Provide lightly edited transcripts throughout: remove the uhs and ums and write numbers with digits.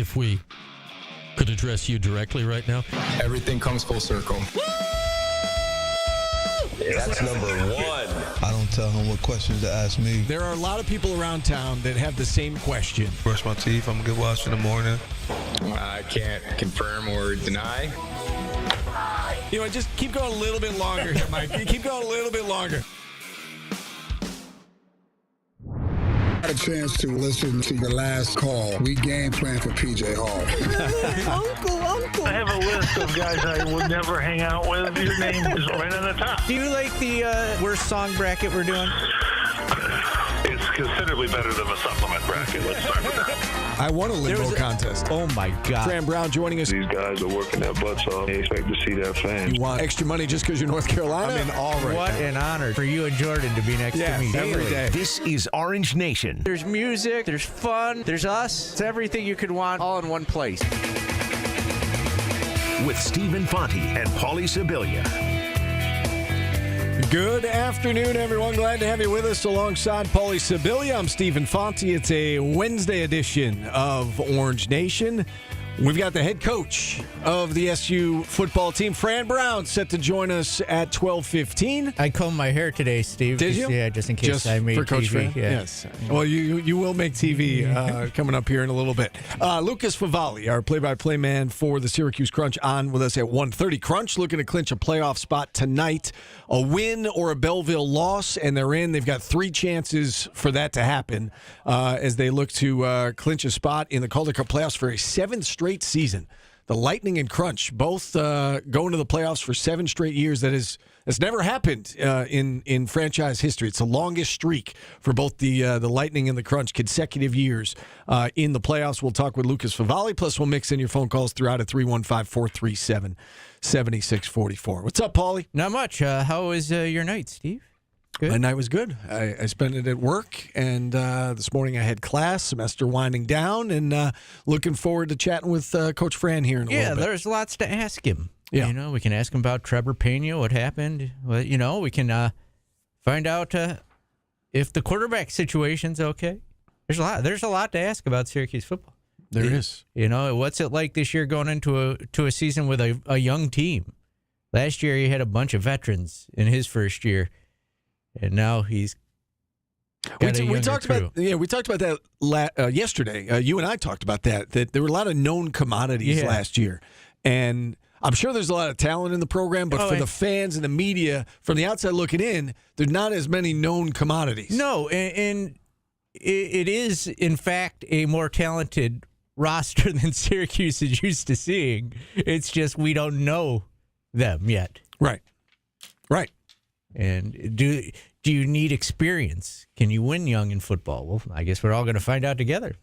if we could address you directly right now? Everything comes full circle. That's number one. I don't tell him what questions to ask me. There are a lot of people around town that have the same question. Brush my teeth. I'm a good wash in the morning. I can't confirm or deny. You know, just keep going a little bit longer here, Mike. Keep going a little bit longer. I had a chance to listen to your last call. We game plan for PJ Hall. Uncle. I have a list of guys I would never hang out with. Your name is right on the top. Do you like the worst song bracket we're doing? It's considerably better than a supplement bracket. Let's start with that. I won a limbo contest. Oh, my God. Fran Brown joining us. These guys are working their butts off. They expect to see their fans. You want extra money just because you're North Carolina? I'm in awe right What now. an honor for you and Jordan to be next to me every day. This is Orange Nation. There's music, there's fun, there's us. It's everything you could want all in one place. With Stephen Fonte and Paulie Sibilia. Good afternoon, everyone. Glad to have you with us alongside Paulie Sibilia. I'm Stephen Fonte. It's a Wednesday edition of Orange Nation. We've got the head coach of the SU football team, Fran Brown, set to join us at 12:15. I combed my hair today, Steve. Did you? Yeah, just in case just I made for Coach TV. Fran? Yeah. Yes. Well, you will make TV coming up here in a little bit. Lucas Favali, our play-by-play man for the Syracuse Crunch, on with us at 1:30. Crunch looking to clinch a playoff spot tonight. A win or a Belleville loss, and they're in. They've got 3 chances for that to happen as they look to clinch a spot in the Calder Cup playoffs for a 7th straight season. The Lightning and Crunch both going to the playoffs for 7 straight years. That's never happened in franchise history. It's the longest streak for both the Lightning and the Crunch, consecutive years in the playoffs. We'll talk with Lucas Favali, plus we'll mix in your phone calls throughout at 315-437-7644. What's up, Paulie? Not much. How was your night, Steve? Good. My night was good. I spent it at work, and this morning I had class, semester winding down, and looking forward to chatting with Coach Fran here in a little bit. Yeah, there's lots to ask him. Yeah. You know, we can ask him about Trevor Pena, what happened. Well, you know, we can find out if the quarterback situation's okay. There's a lot to ask about Syracuse football. There is. You know, what's it like this year going into a season with a young team? Last year he had a bunch of veterans in his first year. And now he's got a younger crew. We talked about that yesterday. You and I talked about that there were a lot of known commodities last year. And I'm sure there's a lot of talent in the program, but for the fans and the media, from the outside looking in, there's not as many known commodities. No, and it is, in fact, a more talented roster than Syracuse is used to seeing. It's just we don't know them yet. Right. And do you need experience? Can you win young in football? Well, I guess we're all going to find out together.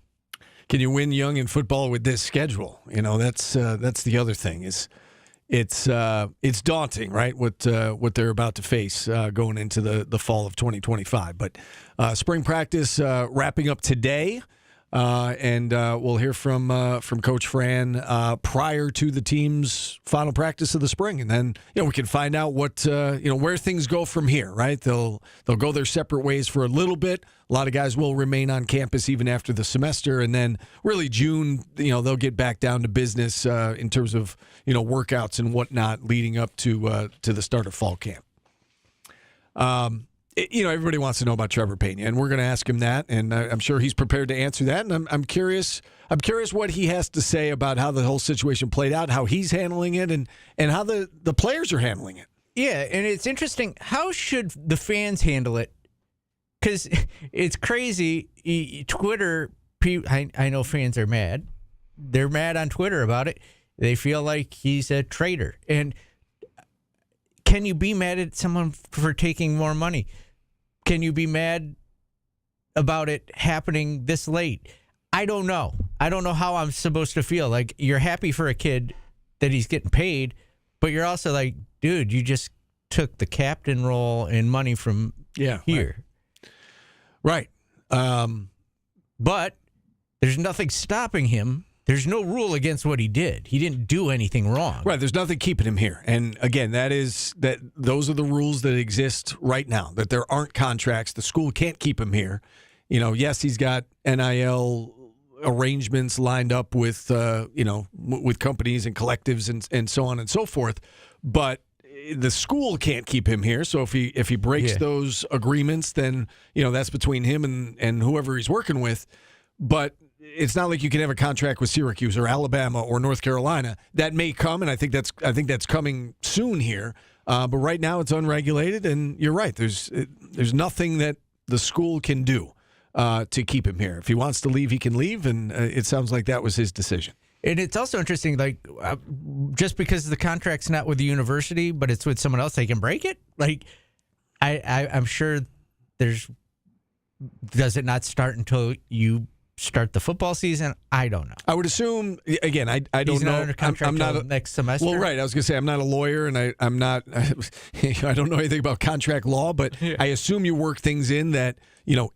Can you win young in football with this schedule? You know, that's the other thing. It's daunting, right? What they're about to face going into the fall of 2025. But spring practice wrapping up today. And we'll hear from Coach Fran prior to the team's final practice of the spring, and then we can find out what where things go from here. Right? They'll go their separate ways for a little bit. A lot of guys will remain on campus even after the semester, and then really June, they'll get back down to business in terms of workouts and whatnot leading up to the start of fall camp. Everybody wants to know about Trevor Pena, and we're going to ask him that, and I'm sure he's prepared to answer that. And I'm curious what he has to say about how the whole situation played out, how he's handling it, and how the players are handling it. Yeah, and it's interesting. How should the fans handle it? Because it's crazy. Twitter, I know fans are mad. They're mad on Twitter about it. They feel like he's a traitor. And can you be mad at someone for taking more money? Can you be mad about it happening this late? I don't know. I don't know how I'm supposed to feel. Like, you're happy for a kid that he's getting paid, but you're also like, dude, you just took the captain role and money from here. Right. But there's nothing stopping him. There's no rule against what he did. He didn't do anything wrong. Right. There's nothing keeping him here. And again, those are the rules that exist right now, that there aren't contracts. The school can't keep him here. Yes, he's got NIL arrangements lined up with with companies and collectives and so on and so forth. But the school can't keep him here. So if he breaks those agreements, then that's between him and whoever he's working with. But it's not like you can have a contract with Syracuse or Alabama or North Carolina. That may come, and I think that's coming soon here. But right now it's unregulated, and you're right. There's nothing that the school can do to keep him here. If he wants to leave, he can leave, and it sounds like that was his decision. And it's also interesting, like, just because the contract's not with the university, but it's with someone else, they can break it? Like, I'm sure does it not start until you start the football season? I don't know. I would assume, again, I don't He's know. not under contract I'm not next semester. Well, right. I was going to say I'm not a lawyer, and I'm not. I don't know anything about contract law, but I assume you work things in that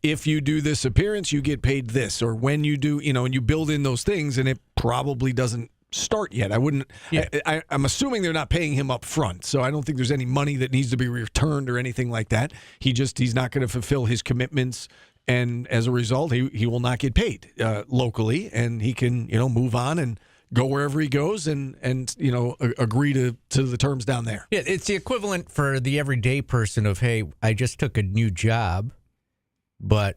if you do this appearance, you get paid this, or when you do, and you build in those things, and it probably doesn't start yet. I wouldn't. Yeah. I'm assuming they're not paying him up front, so I don't think there's any money that needs to be returned or anything like that. He's not going to fulfill his commitments. And as a result, he will not get paid locally, and he can move on and go wherever he goes and agree to the terms down there. Yeah, it's the equivalent for the everyday person of, hey, I just took a new job, but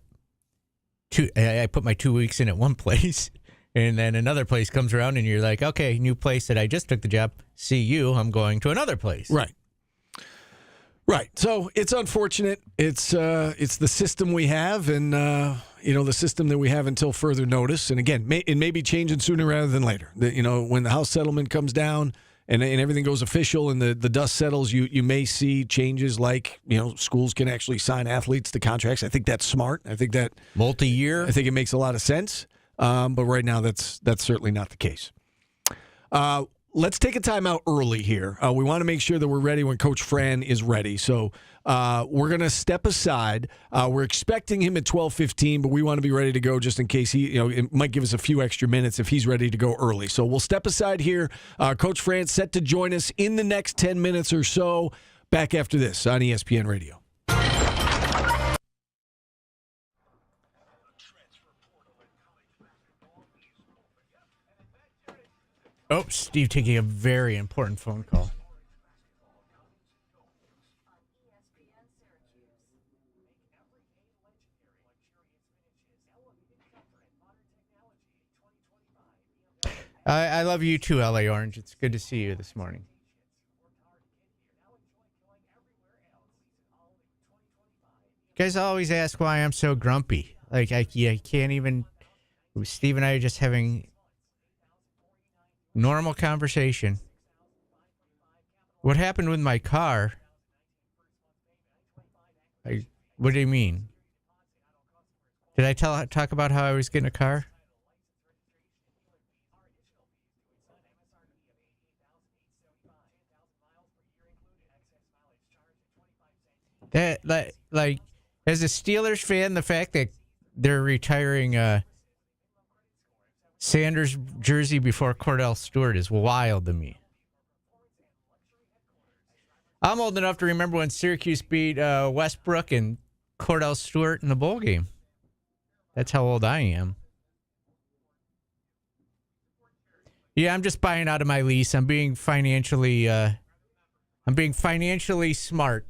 I put my 2 weeks in at one place, and then another place comes around, and you're like, okay, new place that I just took the job. See you. I'm going to another place. Right. Right. So it's unfortunate. It's the system we have, and the system that we have until further notice. And again, it may be changing sooner rather than later. When the House settlement comes down and everything goes official and the dust settles, you may see changes like schools can actually sign athletes to contracts. I think that's smart. I think that multi-year. I think it makes a lot of sense. But right now, that's certainly not the case. Let's take a timeout early here. We want to make sure that we're ready when Coach Fran is ready. So we're going to step aside. We're expecting him at 12:15, but we want to be ready to go just in case it might give us a few extra minutes if he's ready to go early. So we'll step aside here. Coach Fran set to join us in the next 10 minutes or so. Back after this on ESPN Radio. Oh, Steve taking a very important phone call. I love you too, LA Orange. It's good to see you this morning. You guys always ask why I'm so grumpy. Like, I can't even... Steve and I are just having... normal conversation. What happened with my car? What do you mean? Did I talk about how I was getting a car? That like as a Steelers fan, the fact that they're retiring Sanders' jersey before Cordell Stewart is wild to me. I'm old enough to remember when Syracuse beat Westbrook and Cordell Stewart in the bowl game. That's how old I am. Yeah, I'm just buying out of my lease. I'm being financially smart.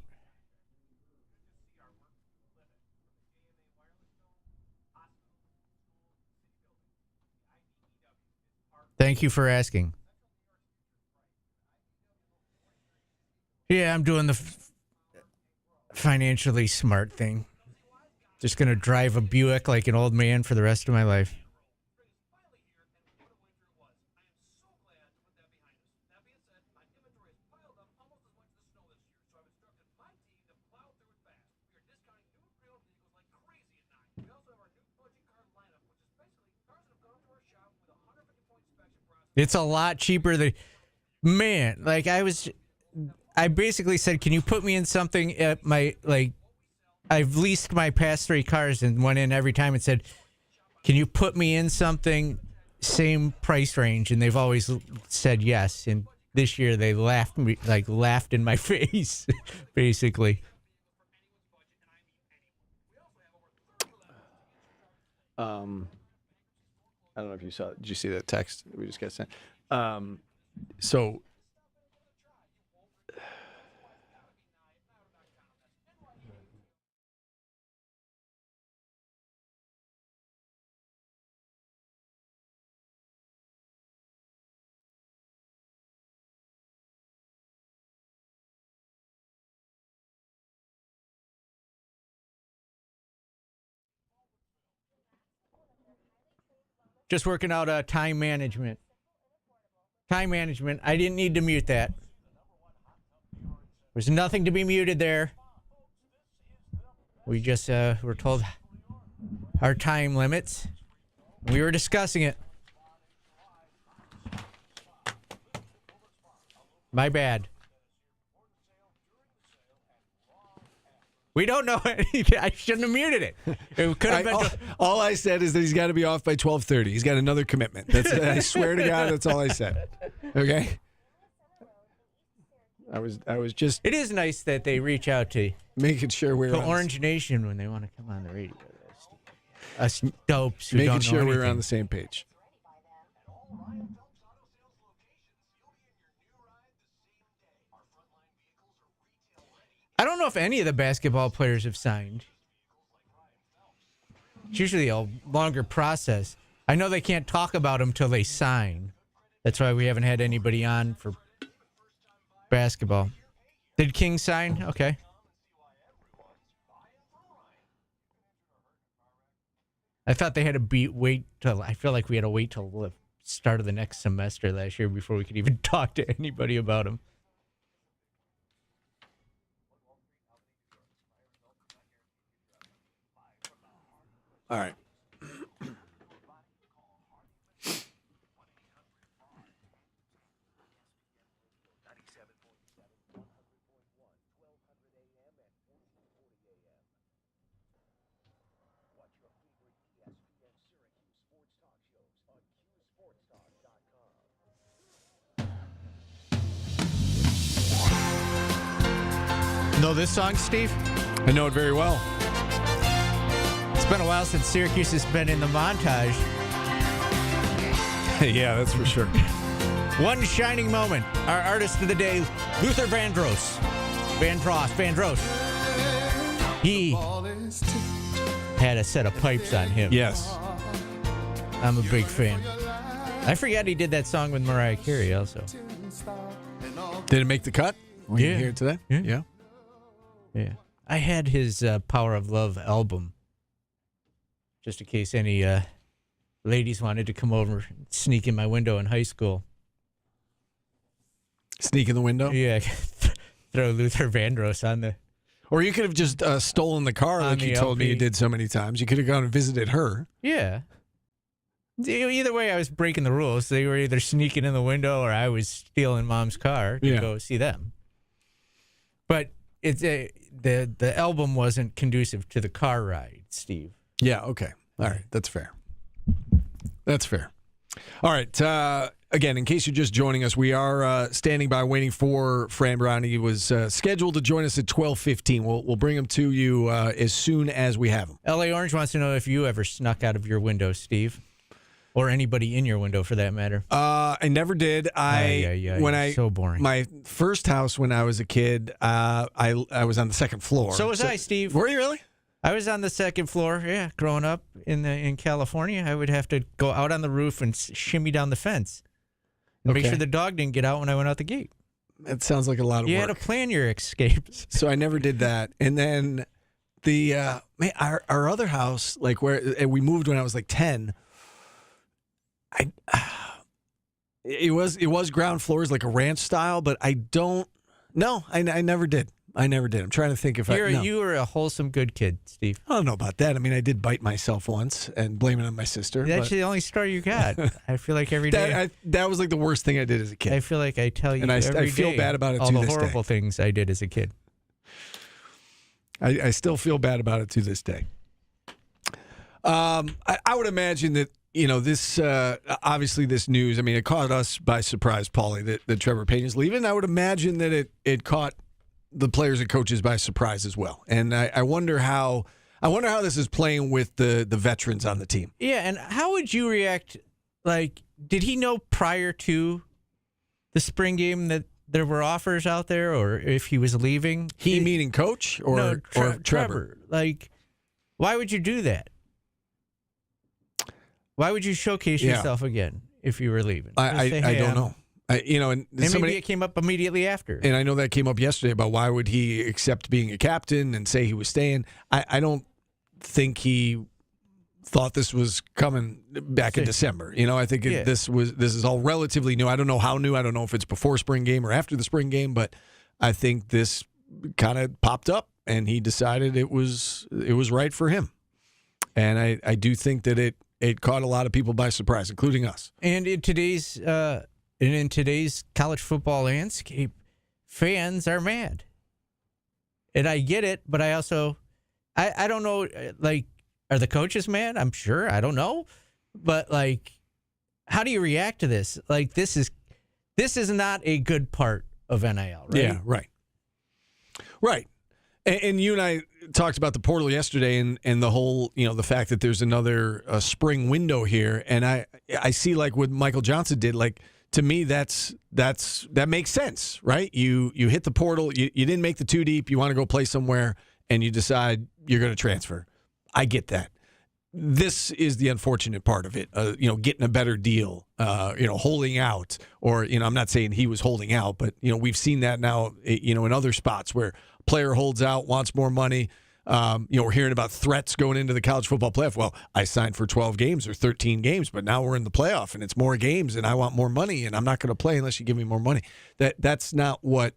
Thank you for asking. Yeah, I'm doing the financially smart thing. Just going to drive a Buick like an old man for the rest of my life. It's a lot cheaper than... Man, like I basically said, can you put me in something at my... Like, I've leased my past 3 cars and went in every time and said, can you put me in something same price range? And they've always said yes. And this year they laughed in my face, basically. I don't know if you saw. Did you see that text that we just got sent? So. Just working out time management. Time management. I didn't need to mute that. There's nothing to be muted there. We just were told our time limits. We were discussing it. My bad. We don't know. I shouldn't have muted it. It could have been. All I said is that he's got to be off by 12:30. He's got another commitment. I swear to God, that's all I said. Okay. I was just. It is nice that they reach out to making sure we're on Orange Nation when they want to come on the radio. Us dopes who making don't know sure anything. we're on the same page. I don't know if any of the basketball players have signed. It's usually a longer process. I know they can't talk about them till they sign. That's why we haven't had anybody on for basketball. Did King sign? Okay. I thought they had to wait till. I feel like we had to wait till the start of the next semester last year before we could even talk to anybody about him. All right. Know this song, Steve? I know it very well. It's been a while since Syracuse has been in the montage. Yeah, that's for sure. One shining moment. Our artist of the day, Luther Vandross. He had a set of pipes on him. Yes. I'm a big fan. I forgot he did that song with Mariah Carey also. Did it make the cut? Were you Yeah. here today? Yeah. Yeah. I had his Power of Love album. Just in case any ladies wanted to come over and sneak in my window in high school. Sneak in the window? Yeah. Throw Luther Vandross on the... Or you could have just stolen the car like you told me you did so many times. You could have gone and visited her. Yeah. Either way, I was breaking the rules. They were either sneaking in the window or I was stealing Mom's car to go see them. But it's the album wasn't conducive to the car ride, Steve. Yeah, okay. All right, that's fair. That's fair. All right, again, in case you're just joining us, we are standing by waiting for Fran Brown. He was scheduled to join us at 12:15. We'll bring him to you as soon as we have him. L.A. Orange wants to know if you ever snuck out of your window, Steve. Or anybody in your window, for that matter. I never did. So boring. My first house when I was a kid, I was on the second floor. So was I, Steve. Were you really? I was on the second floor. Yeah, growing up in California, I would have to go out on the roof and shimmy down the fence, and make sure the dog didn't get out when I went out the gate. That sounds like a lot of work. You had to plan your escapes. So I never did that. And then our other house, like where we moved when I was like 10. It was ground floors, like a ranch style, but I never did. I'm trying to think if You were a wholesome, good kid, Steve. I don't know about that. I mean, I did bite myself once and blame it on my sister. That's the only story you got. I feel like every day. That was like the worst thing I did as a kid. I feel like I tell you and every I feel day bad about it all to the this horrible day. things I did as a kid. I still feel bad about it to this day. I would imagine that, this obviously this news, I mean, it caught us by surprise, Paulie, that Trevor Payne is leaving. I would imagine that it caught the players and coaches by surprise as well. And I wonder how this is playing with the veterans on the team. Yeah, and how would you react like, did he know prior to the spring game that there were offers out there, or if he was leaving? He meaning coach or Trevor? Like, why would you do that? Why would you showcase yourself again if you were leaving? I don't know. And maybe it came up immediately after. And I know that came up yesterday about why would he accept being a captain and say he was staying. I don't think he thought this was coming back in December. I think this is all relatively new. I don't know how new. I don't know if it's before spring game or after the spring game, but I think this kind of popped up and he decided it was right for him. And I do think that it caught a lot of people by surprise, including us. And in today's college football landscape, fans are mad. And I get it, but I also I don't know, like, are the coaches mad? I'm sure. I don't know. But, like, how do you react to this? Like, this is not a good part of NIL, right? Yeah, right. Right. And you and I talked about the portal yesterday and the whole, the fact that there's another spring window here. And I see, like, what Michael Johnson did, like, to me, that makes sense, right? You hit the portal, you didn't make the two deep, you want to go play somewhere, and you decide you're going to transfer. I get that. This is the unfortunate part of it, getting a better deal, holding out, or, I'm not saying he was holding out, but, we've seen that now, in other spots where a player holds out, wants more money. We're hearing about threats going into the college football playoff. Well, I signed for 12 games or 13 games, but now we're in the playoff and it's more games and I want more money and I'm not going to play unless you give me more money. That's not what,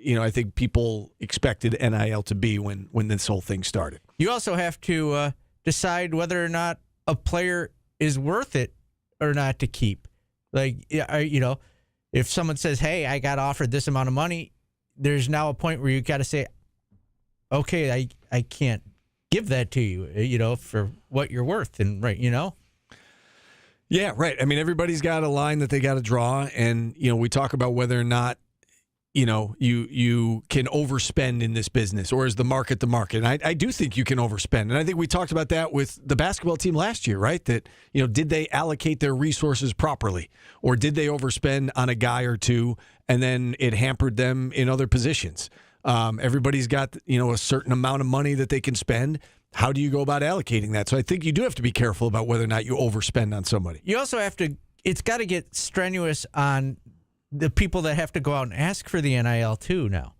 I think people expected NIL to be when this whole thing started. You also have to decide whether or not a player is worth it or not to keep. Like, if someone says, hey, I got offered this amount of money, there's now a point where you got to say, okay, I can't give that to you, for what you're worth. And Yeah, right. I mean, everybody's got a line that they got to draw. And, we talk about whether or not, you can overspend in this business, or is the market the market? And I do think you can overspend. And I think we talked about that with the basketball team last year, right? That, did they allocate their resources properly, or did they overspend on a guy or two and then it hampered them in other positions? Everybody's got, a certain amount of money that they can spend. How do you go about allocating that? So I think you do have to be careful about whether or not you overspend on somebody. You also have to, it's got to get strenuous on the people that have to go out and ask for the NIL too now.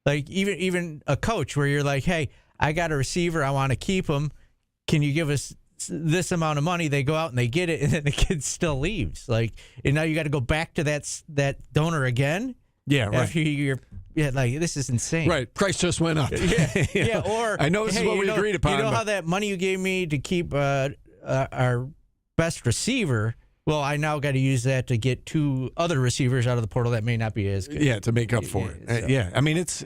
Like even a coach where you're like, hey, I got a receiver, I want to keep him. Can you give us this amount of money? They go out and they get it, and then the kid still leaves. Like, and now you got to go back to that donor again. Yeah, right. After like, this is insane. Right, price just went up. Yeah. Or I know this is what we agreed upon. You know how that money you gave me to keep our best receiver? Well, I now got to use that to get two other receivers out of the portal that may not be as good. Yeah, to make up for it. Yeah, I mean it's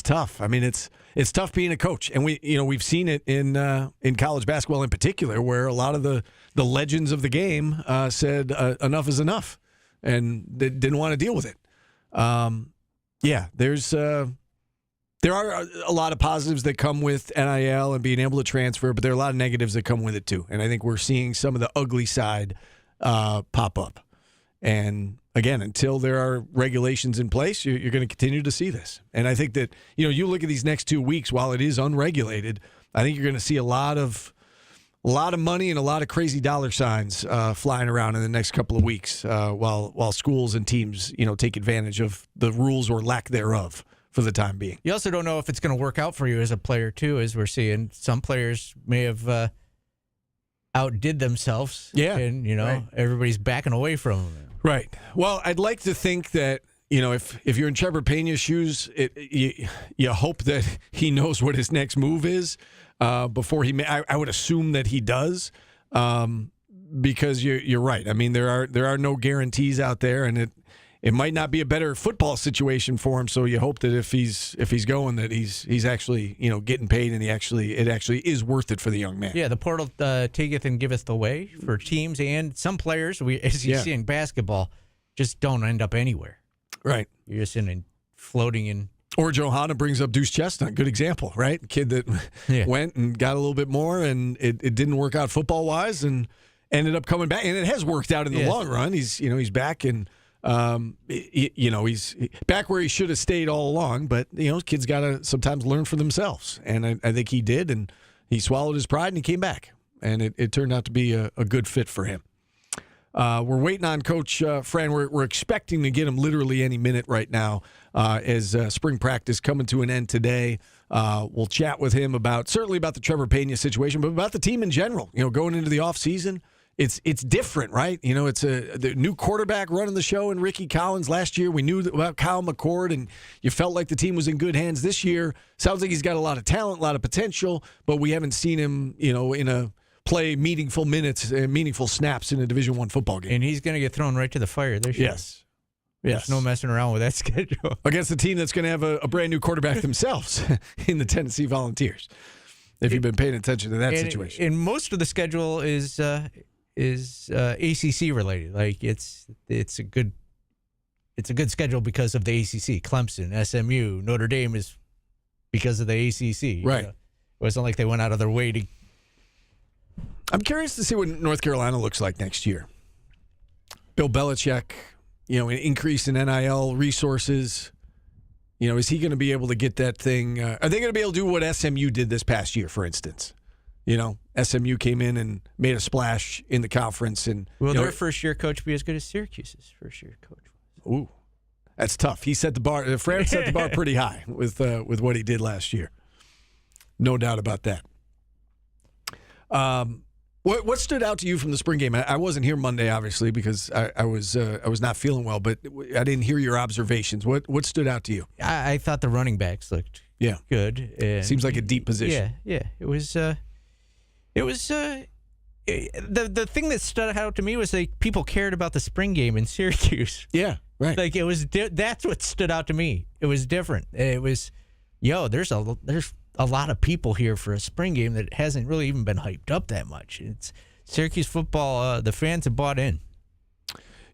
tough. I mean it's tough being a coach, and we've seen it in college basketball in particular, where a lot of the legends of the game said enough is enough, and they didn't want to deal with it. There are a lot of positives that come with NIL and being able to transfer, but there are a lot of negatives that come with it too. And I think we're seeing some of the ugly side pop up. And again, until there are regulations in place, you're going to continue to see this. And I think that, you look at these next 2 weeks, while it is unregulated, I think you're going to see a lot of money and a lot of crazy dollar signs flying around in the next couple of weeks while schools and teams, take advantage of the rules or lack thereof for the time being. You also don't know if it's going to work out for you as a player, too, as we're seeing. Some players may have outdid themselves. Yeah. And, right. Everybody's backing away from them. Right. Well, I'd like to think that, if you're in Trevor Pena's shoes, you hope that he knows what his next move is before he I would assume that he does, because you're right. I mean, there are no guarantees out there, and it might not be a better football situation for him. So you hope that if he's going, that he's actually getting paid, and it actually is worth it for the young man. Yeah, the portal taketh and giveth away for teams and some players. As you see in basketball, just don't end up anywhere. Right. You're just floating in. Or Johanna brings up Deuce Chestnut. Good example, right? Kid that went and got a little bit more, and it didn't work out football wise, and ended up coming back, and it has worked out in the long run. He's back, and he's back where he should have stayed all along. But kids got to sometimes learn for themselves, and I think he did, and he swallowed his pride and he came back, and it turned out to be a good fit for him. We're waiting on Coach Fran. We're expecting to get him literally any minute right now as spring practice coming to an end today. We'll chat with him certainly about the Trevor Pena situation, but about the team in general. Going into the offseason, it's different, right? It's the new quarterback running the show in Ricky Collins. Last year, we knew about Kyle McCord, and you felt like the team was in good hands. This year, sounds like he's got a lot of talent, a lot of potential, but we haven't seen him, play meaningful minutes and meaningful snaps in a Division I football game. And he's going to get thrown right to the fire this year. Yes. There's no messing around with that schedule. Against a team that's going to have a brand new quarterback themselves in the Tennessee Volunteers, if you've been paying attention to that situation. And most of the schedule is ACC related. Like it's a good schedule because of the ACC. Clemson, SMU, Notre Dame is because of the ACC. Right. It wasn't like they went out of their way to. I'm curious to see what North Carolina looks like next year. Bill Belichick, an increase in NIL resources. Is he going to be able to get that thing? Are they going to be able to do what SMU did this past year, for instance? SMU came in and made a splash in the conference. And will their first-year coach be as good as Syracuse's first-year coach was? Ooh, that's tough. He set the bar. Fran set the bar pretty high with what he did last year. No doubt about that. What stood out to you from the spring game? I wasn't here Monday, obviously, because I was not feeling well, but I didn't hear your observations. What stood out to you? I thought the running backs looked good. And seems like a deep position. Yeah. It was the thing that stood out to me was like people cared about the spring game in Syracuse. Yeah, right. Like it was that's what stood out to me. It was different. It was there's a lot of people here for a spring game that hasn't really even been hyped up that much. It's Syracuse football. The fans have bought in.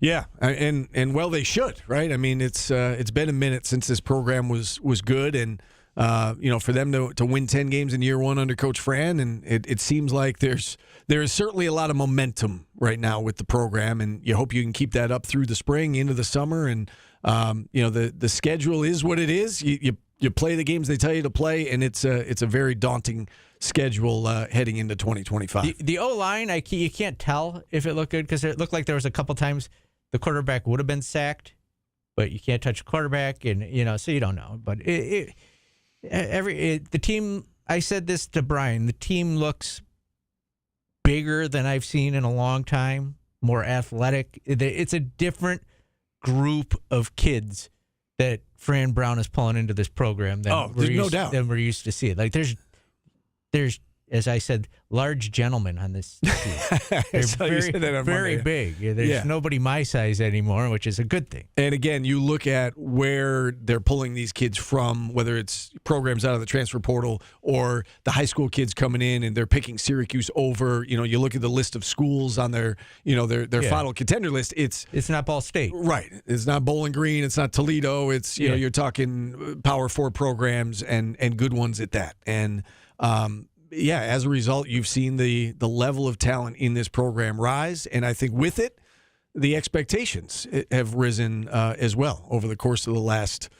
Yeah, and well, they should, right? I mean, it's been a minute since this program was good, and for them to win 10 games in year one under Coach Fran, and it seems like there is certainly a lot of momentum right now with the program, and you hope you can keep that up through the spring into the summer, and the schedule is what it is. You play the games they tell you to play, and it's a very daunting schedule heading into 2025. The O-line, you can't tell if it looked good because it looked like there was a couple times the quarterback would have been sacked, but you can't touch the quarterback, and so you don't know. But the team, I said this to Brian, the team looks bigger than I've seen in a long time, more athletic. It's a different group of kids that Fran Brown is pulling into this program than we're used to see it. Like there's, as I said, large gentlemen on this team. They're very big. There's nobody my size anymore, which is a good thing. And again, you look at where they're pulling these kids from, whether it's programs out of the transfer portal or the high school kids coming in and they're picking Syracuse over. You look at the list of schools on their final contender list. It's not Ball State, right? It's not Bowling Green. It's not Toledo. It's you're talking Power 4 programs and good ones at that. And as a result, you've seen the level of talent in this program rise, and I think with it, the expectations have risen as well over the course of the last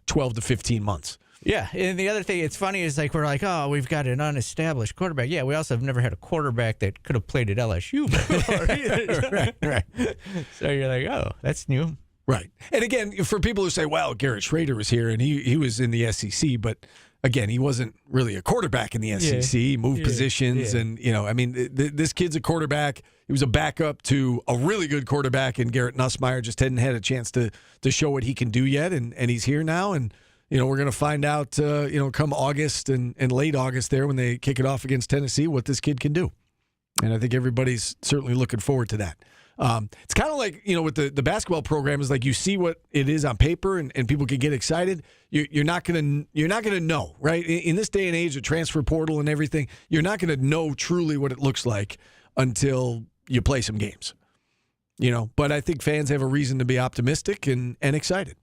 12 to 15 months. Yeah, and the other thing, it's funny, is like we're like, oh, we've got an unestablished quarterback. Yeah, we also have never had a quarterback that could have played at LSU before. right. So you're like, oh, that's new. Right. And again, for people who say, well, Garrett Schrader was here and he was in the SEC, but again, he wasn't really a quarterback in the SEC. He moved positions, and this kid's a quarterback. He was a backup to a really good quarterback in Garrett Nussmeier. Just hadn't had a chance to show what he can do yet, and he's here now. And we're going to find out, come August and late August there when they kick it off against Tennessee, what this kid can do. And I think everybody's certainly looking forward to that. It's kind of like, with the basketball program is like you see what it is on paper and people can get excited. You're not gonna know, right? In this day and age of transfer portal and everything, you're not gonna know truly what it looks like until you play some games. But I think fans have a reason to be optimistic and excited.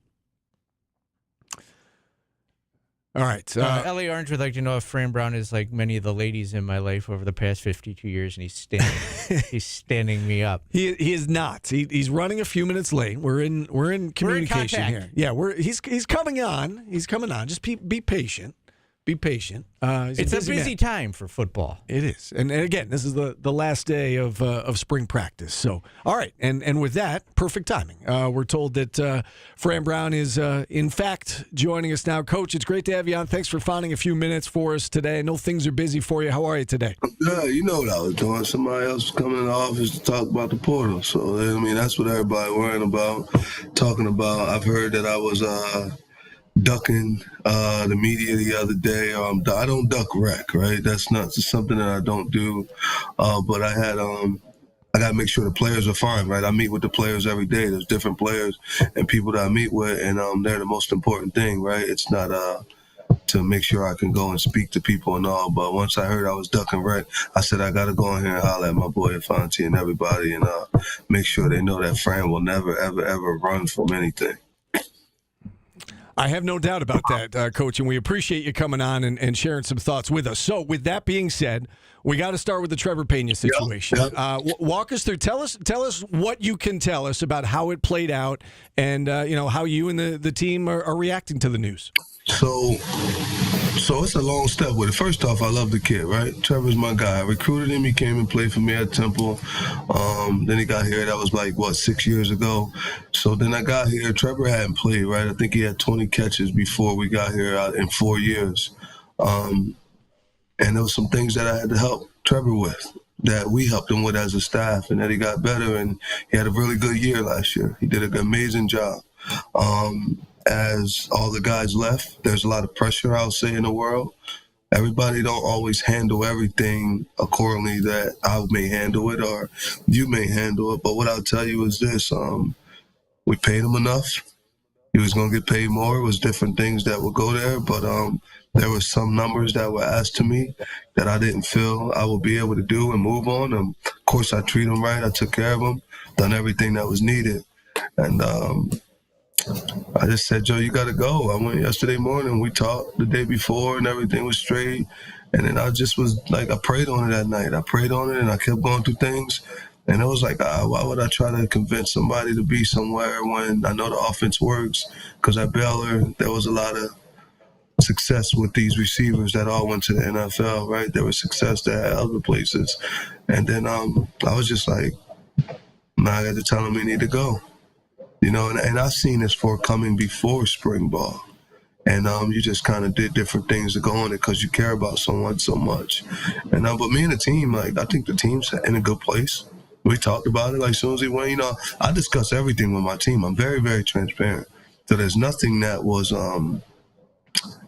All right. L.A. Orange would like to know if Fran Brown is like many of the ladies in my life over the past 52 years, and he's standing me up. He is not. He's running a few minutes late. We're in communication here. Yeah, he's coming on. He's coming on. Just be patient. Be patient. It's a busy time for football. It is, and again, this is the last day of spring practice. So, all right, and with that, perfect timing. We're told that Fran Brown is in fact joining us now. Coach, it's great to have you on. Thanks for finding a few minutes for us today. I know things are busy for you. How are you today? Yeah, you know what I was doing. Somebody else was coming in the office to talk about the portal. So I mean, that's what everybody worrying about, talking about. I've heard that I was ducking the media the other day. I don't duck rec, right? That's not something that I don't do. But I got to make sure the players are fine, right? I meet with the players every day. There's different players and people that I meet with, and they're the most important thing, right? It's not to make sure I can go and speak to people and all. But once I heard I was ducking rec, I said I got to go in here and holler at my boy Fonte and everybody and make sure they know that Fran will never, ever, ever run from anything. I have no doubt about that, Coach, and we appreciate you coming on and sharing some thoughts with us. So, with that being said, we got to start with the Trevor Pena situation. Yep. Walk us through. Tell us what you can tell us about how it played out, and how you and the team are reacting to the news. So it's a long step with it. First off, I love the kid, right? Trevor's my guy. I recruited him. He came and played for me at Temple. Then he got here. That was 6 years ago. So then I got here. Trevor hadn't played, right? I think he had 20 catches before we got here in 4 years. And there was some things that I had to help Trevor with, that we helped him with as a staff, and that he got better. And he had a really good year last year. He did an amazing job. As all the guys left, there's a lot of pressure, I'll say, in the world. Everybody don't always handle everything accordingly that I may handle it or you may handle it. But what I'll tell you is this, we paid him enough. He was going to get paid more. It was different things that would go there. But there were some numbers that were asked to me that I didn't feel I would be able to do and move on. Of course, I treat him right. I took care of him, done everything that was needed. And I just said, Joe, you got to go. I went yesterday morning. We talked the day before and everything was straight. And then I just was I prayed on it that night. I prayed on it and I kept going through things. And it was why would I try to convince somebody to be somewhere when I know the offense works? Because at Baylor, there was a lot of success with these receivers that all went to the NFL, right? There was success there at other places. And then I was just I got to tell them we need to go. And I've seen this for coming before spring ball. And you just kind of did different things to go on it because you care about someone so much. And but me and the team, I think the team's in a good place. We talked about it as soon as he went. I discuss everything with my team. I'm very, very transparent. So there's nothing that was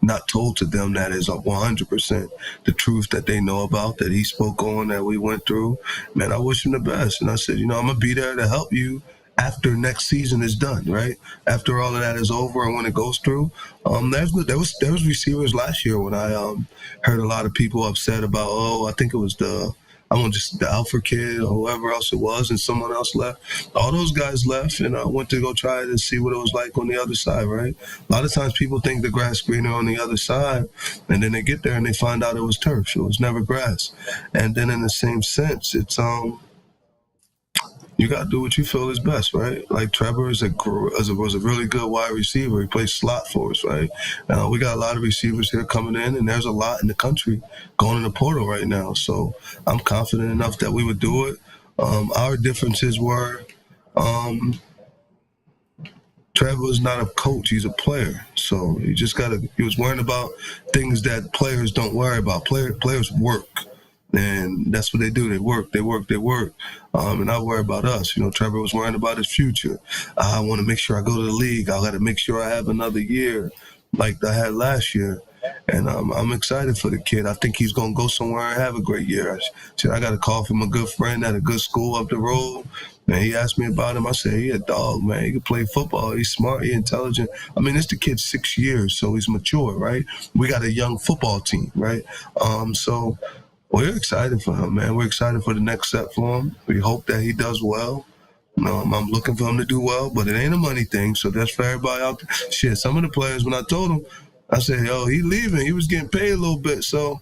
not told to them that is 100% the truth that they know about, that he spoke on, that we went through. Man, I wish him the best. And I said, I'm going to be there to help you after next season is done, right? After all of that is over and when it goes through. There was receivers last year when I heard a lot of people upset about, I think it was the Alfred kid or whoever else it was, and someone else left. All those guys left, and I went to go try to see what it was like on the other side, right? A lot of times people think the grass greener on the other side, and then they get there and they find out it was turf. It was never grass. And then in the same sense, it's you got to do what you feel is best, right? Trevor was a really good wide receiver. He plays slot for us, right? We got a lot of receivers here coming in, and there's a lot in the country going in the portal right now. So I'm confident enough that we would do it. Our differences were Trevor's not a coach, he's a player. So he was worrying about things that players don't worry about. Players work. And that's what they do. They work. And I worry about us. Trevor was worrying about his future. I want to make sure I go to the league. I got to make sure I have another year like I had last year. And I'm excited for the kid. I think he's going to go somewhere and have a great year. I got a call from a good friend at a good school up the road. And he asked me about him. I said, he a dog, man. He can play football. He's smart. He's intelligent. It's the kid's 6 years, so he's mature, right? We got a young football team, right? So we're excited for him, man. We're excited for the next step for him. We hope that he does well. I'm looking for him to do well, but it ain't a money thing, so that's for everybody out there. Shit, some of the players, when I told them, I said, yo, he leaving. He was getting paid a little bit. So,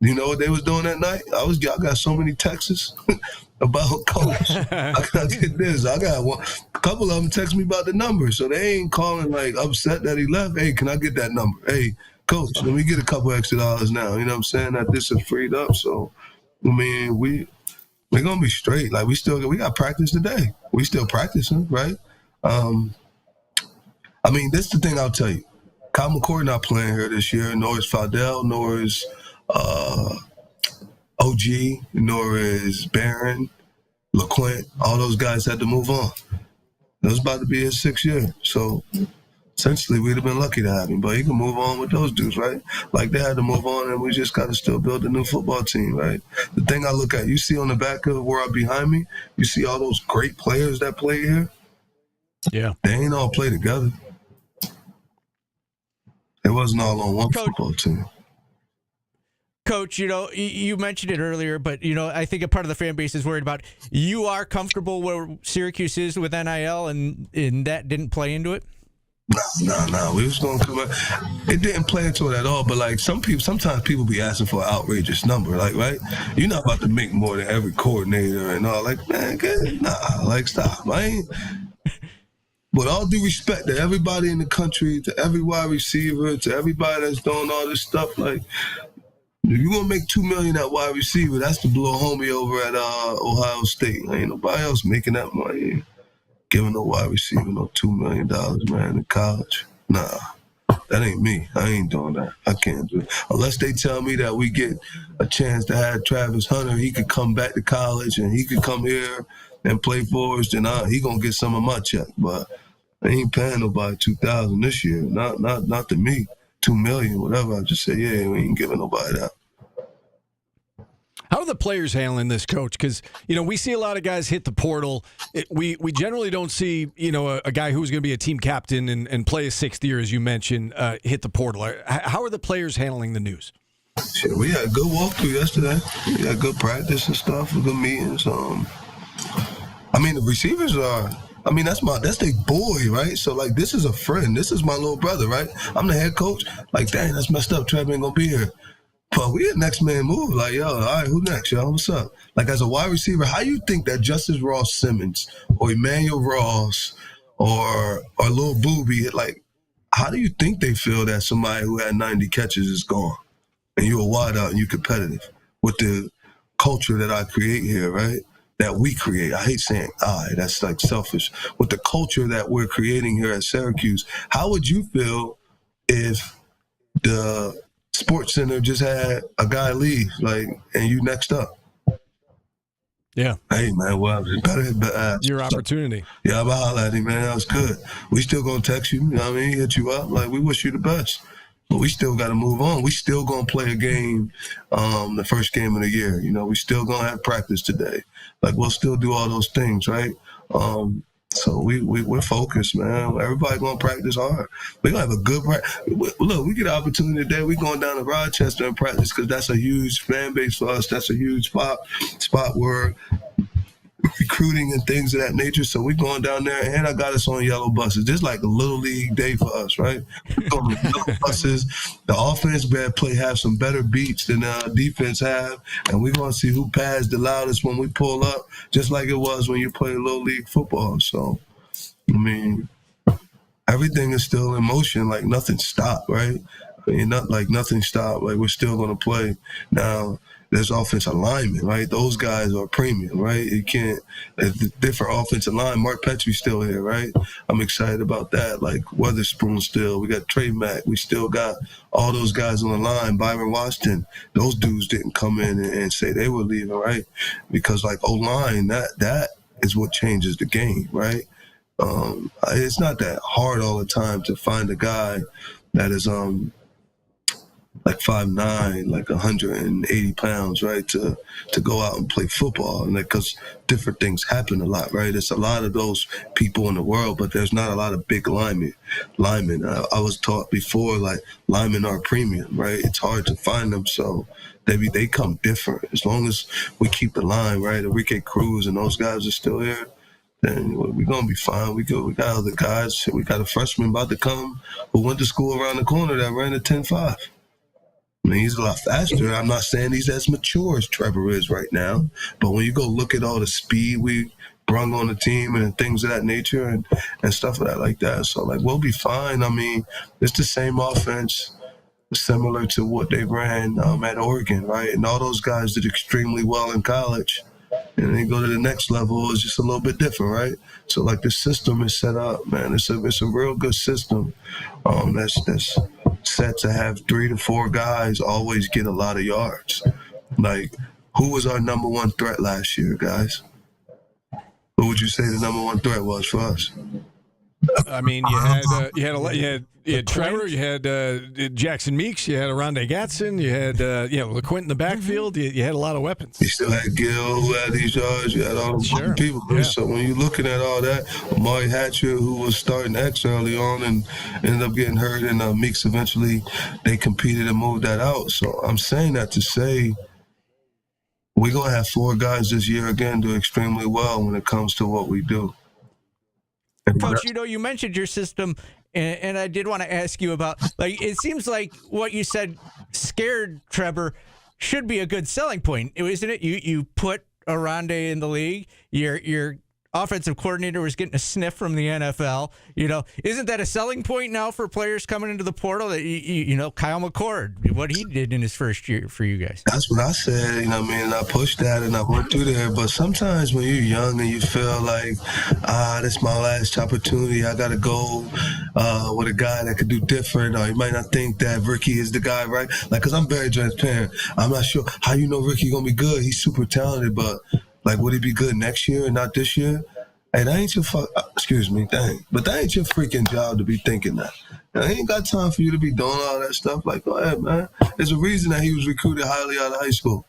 you know what they was doing that night? I got so many texts about coach. I got to get this. I got a couple of them text me about the number. So they ain't calling like upset that he left. Hey, can I get that number? Hey, coach, let me get a couple extra dollars now. You know what I'm saying? That this is freed up. So, I mean, we're going to be straight. Like, we got practice today. We still practicing, right? I mean, this is the thing I'll tell you. Kyle McCord not playing here this year, nor is Fadell, nor is OG, nor is Barron, LeQuint. All those guys had to move on. It was about to be his 6th year. So, essentially, we'd have been lucky to have him. But he can move on with those dudes, right? Like, they had to move on, and we just got to still build a new football team, right? The thing I look at, you see on the back of where behind me, you see all those great players that play here? Yeah. They ain't all play together. It wasn't all on one Coach, football team. Coach, you know, you mentioned it earlier, but, you know, I think a part of the fan base is worried about you are comfortable where Syracuse is with NIL, and that didn't play into it? No. We was going to come out. It didn't play into it at all, but, like, sometimes people be asking for an outrageous number, like, right? You're not about to make more than every coordinator and all. Like, man, like, stop. I ain't... With all due respect to everybody in the country, to every wide receiver, to everybody that's doing all this stuff, like, if you're going to make $2 million at wide receiver, that's to blow a homie over at Ohio State. Ain't nobody else making that money. Giving no wide receiver no $2 million, man, in college. Nah, that ain't me. I ain't doing that. I can't do it. Unless they tell me that we get a chance to have Travis Hunter, he could come back to college and he could come here and play for us, then he going to get some of my check. But I ain't paying nobody $2,000 this year. Not to me. $2 million, whatever. I just say, yeah, we ain't giving nobody that. How are the players handling this, Coach? Because, you know, we see a lot of guys hit the portal. We generally don't see, you know, a guy who's going to be a team captain and play a 6th year, as you mentioned, hit the portal. How are the players handling the news? Shit, we had a good walkthrough yesterday. We had good practice and stuff, good meetings. I mean, the receivers are... I mean, that's their boy, right? So, like, this is a friend. This is my little brother, right? I'm the head coach. Like, dang, that's messed up. Trev ain't going to be here. But we a next man move. Like, yo, all right, who next, yo? What's up? Like, as a wide receiver, how you think that Justice Ross Simmons or Emmanuel Ross or Lil Booby, like, how do you think they feel that somebody who had 90 catches is gone and you're a wideout and you're competitive with the culture that I create here, right? That we create. I hate saying that's like selfish. With the culture that we're creating here at Syracuse, how would you feel if the Sports Center just had a guy leave, like, and you next up? Yeah. Hey, man, well, better your opportunity. Yeah, I'm holler at him, man. That was good. We still gonna text you, you know what I mean? Hit you up. Like, we wish you the best. But we still got to move on. We still going to play a game, the first game of the year. You know, we still going to have practice today. Like, we'll still do all those things, right? So we're focused, man. Everybody going to practice hard. We're going to have a good practice. Look, we get an opportunity today. We're going down to Rochester and practice because that's a huge fan base for us. That's a huge spot where recruiting and things of that nature. So we're going down there, and I got us on yellow buses. This is like a little league day for us, right? We're going on yellow buses. The offense have some better beats than defense have, and we're going to see who passed the loudest when we pull up, just like it was when you play little league football. So, I mean, everything is still in motion. Like, nothing stopped, right? I mean, nothing stopped. Like, we're still going to play. Now, there's offensive linemen, right? Those guys are premium, right? You can't, different offensive line. Mark Petry's still here, right? I'm excited about that. Like, Weatherspoon still. We got Trey Mack. We still got all those guys on the line. Byron Washington. Those dudes didn't come in and say they were leaving, right? Because, like, O-line, that is what changes the game, right? It's not that hard all the time to find a guy that is like 5'9", like 180 pounds, right, to go out and play football. And because different things happen a lot, right? There's a lot of those people in the world, but there's not a lot of big linemen. I was taught before, like, linemen are premium, right? It's hard to find them, so they come different. As long as we keep the line, right? Enrique Cruz and those guys are still here, then we're gonna be fine. We got other guys. We got a freshman about to come who went to school around the corner that ran a 10.5. I mean, he's a lot faster. I'm not saying he's as mature as Trevor is right now, but when you go look at all the speed we brung on the team and things of that nature and stuff like that, so like we'll be fine. I mean, it's the same offense, similar to what they ran at Oregon, right? And all those guys did extremely well in college. And then go to the next level, it's just a little bit different, right? So like the system is set up, man. It's a real good system. That's set to have 3 to 4 guys always get a lot of yards. Like, who was our number one threat last year, guys? Who would you say the number one threat was for us? I mean, you had Trevor, you had Jackson Meeks, you had Aronde Gatson, you had LeQuint in the backfield. You had a lot of weapons. You still had Gill, who had these yards. You had all the people. Yeah. So when you're looking at all that, Amari Hatcher, who was starting X early on and ended up getting hurt, and Meeks eventually they competed and moved that out. So I'm saying that to say we're going to have 4 guys this year again do extremely well when it comes to what we do. Coach, you mentioned your system, and I did want to ask you about, like, it seems like what you said scared Trevor should be a good selling point, isn't it? You put Aronde in the league, your offensive coordinator was getting a sniff from the NFL. Isn't that a selling point now for players coming into the portal? That Kyle McCord, what he did in his first year for you guys. That's what I said. I pushed that and I went through there. But sometimes when you're young and you feel like, this is my last opportunity, I got to go with a guy that could do different. Or you might not think that Ricky is the guy, right? Like, because I'm very transparent. I'm not sure how Ricky going to be good. He's super talented, but like, would he be good next year and not this year? Hey, that ain't your but that ain't your freaking job to be thinking that. I ain't got time for you to be doing all that stuff. Like, go ahead, man. There's a reason that he was recruited highly out of high school.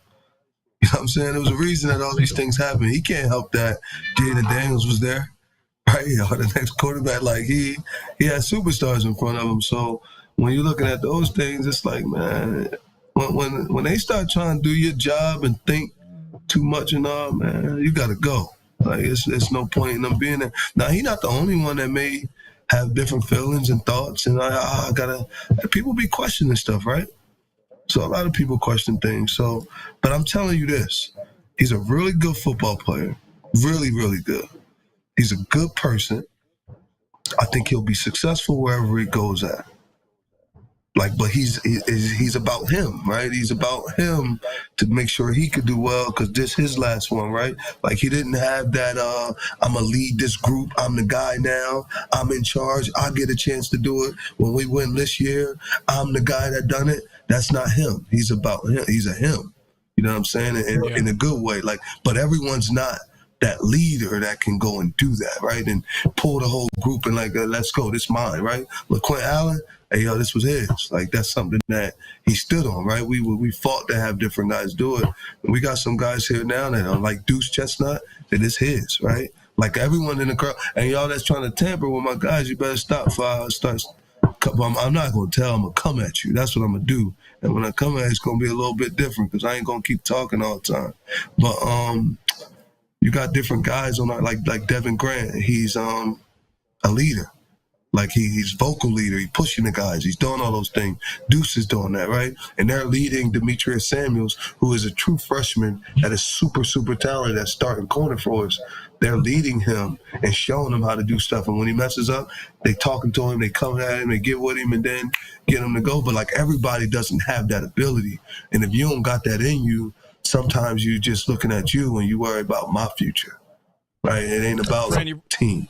You know what I'm saying? There was a reason that all these things happened. He can't help that Jaden Daniels was there, right? Or the next quarterback, like he had superstars in front of him. So when you're looking at those things, it's like, man, when they start trying to do your job and think too much and all, man, you got to go. Like, it's no point in them being there. Now, he's not the only one that may have different feelings and thoughts, and people be questioning stuff, right? So a lot of people question things. So, but I'm telling you this, he's a really good football player, really, really good. He's a good person. I think he'll be successful wherever he goes at. Like, but he's about him, right? He's about him to make sure he could do well, because this his last one, right? Like, he didn't have that, I'm going to lead this group. I'm the guy now. I'm in charge. I get a chance to do it. When we win this year, I'm the guy that done it. That's not him. He's about him. He's a him. You know what I'm saying? In a good way. Like, but everyone's not that leader that can go and do that, right? And pull the whole group and like, let's go. This mine, right? LeQuint Allen, hey, yo, this was his. Like, that's something that he stood on, right? We fought to have different guys do it. And we got some guys here now that are like Deuce Chestnut, that is his, right? Like, everyone in the crowd. And y'all that's trying to tamper with my guys, you better stop before I start. I'm not going to tell them, I'm going to come at you. That's what I'm going to do. And when I come at you, it's going to be a little bit different, because I ain't going to keep talking all the time. But you got different guys on our, like Devin Grant. He's a leader. Like, he's vocal leader. He's pushing the guys. He's doing all those things. Deuce is doing that, right? And they're leading Demetrius Samuels, who is a true freshman that is super, super talented, that's starting corner for us. They're leading him and showing him how to do stuff. And when he messes up, they talking to him, they come at him, they get with him, and then get him to go. But, like, everybody doesn't have that ability. And if you don't got that in you, sometimes you're just looking at you and you worry about my future, right? It ain't about the team.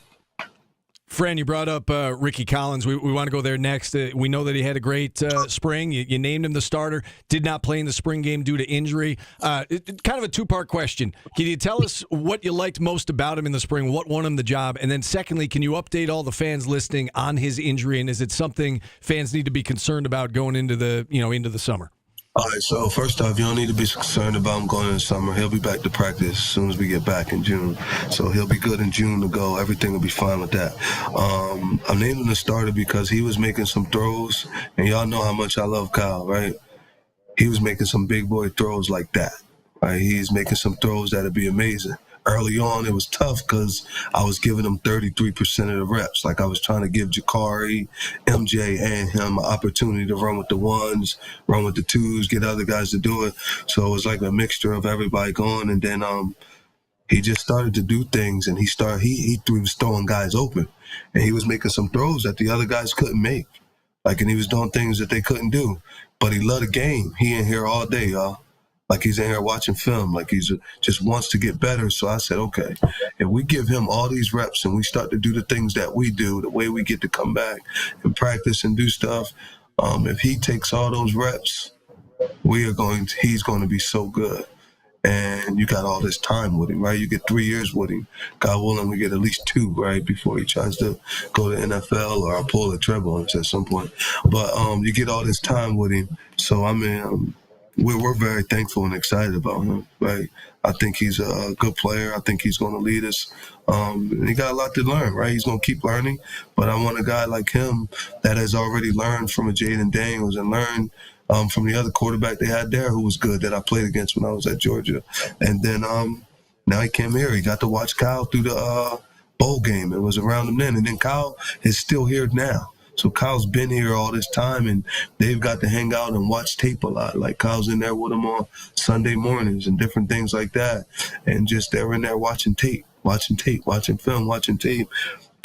Fran, you brought up Ricky Collins. We want to go there next. We know that he had a great spring. You named him the starter. Did not play in the spring game due to injury. Kind of a two-part question. Can you tell us what you liked most about him in the spring? What won him the job? And then secondly, can you update all the fans listening on his injury? And is it something fans need to be concerned about going into the summer? All right, so first off, you don't need to be concerned about him going in the summer. He'll be back to practice as soon as we get back in June. So he'll be good in June to go. Everything will be fine with that. I'm naming him the starter because he was making some throws, and y'all know how much I love Kyle, right? He was making some big boy throws like that, right? He's making some throws that'll be amazing. early on, it was tough because I was giving them 33% of the reps. Like I was trying to give Jakari, MJ, and him an opportunity to run with the ones, run with the twos, get other guys to do it. So it was like a mixture of everybody going. And then he just started to do things, and he was throwing guys open, and he was making some throws that the other guys couldn't make. Like, and he was doing things that they couldn't do. But he loved the game. He in here all day, y'all. Like he's in here watching film. Like he's just wants to get better. So I said, okay, if we give him all these reps and we start to do the things that we do, the way we get to come back and practice and do stuff, if he takes all those reps, he's going to be so good. And you got all this time with him, right? You get 3 years with him. God willing, we get at least 2, right, before he tries to go to NFL or I'll pull a treble at some point. But you get all this time with him. So, I mean, we're very thankful and excited about him, right? I think he's a good player. I think he's going to lead us. And he got a lot to learn, right? He's going to keep learning. But I want a guy like him that has already learned from a Jaden Daniels and learned from the other quarterback they had there who was good that I played against when I was at Georgia. And then now he came here. He got to watch Kyle through the bowl game. It was around him then. And then Kyle is still here now. So Kyle's been here all this time, and they've got to hang out and watch tape a lot. Like Kyle's in there with him on Sunday mornings and different things like that. And just they're in there watching tape, watching film, watching tape.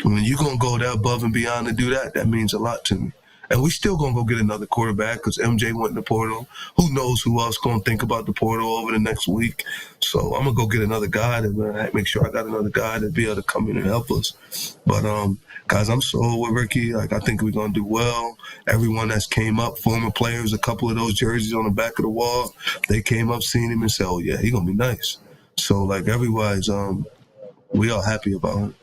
When you're going to go there above and beyond to do that, that means a lot to me. And we still going to go get another quarterback because MJ went in the portal. Who knows who else going to think about the portal over the next week. So I'm going to go get another guy to make sure I got another guy to be able to come in and help us. But, guys, I'm so with Ricky. Like, I think we're going to do well. Everyone that's came up, former players, a couple of those jerseys on the back of the wall, they came up, seeing him and said, oh, yeah, he's going to be nice. So, like, everybody's, we all happy about him.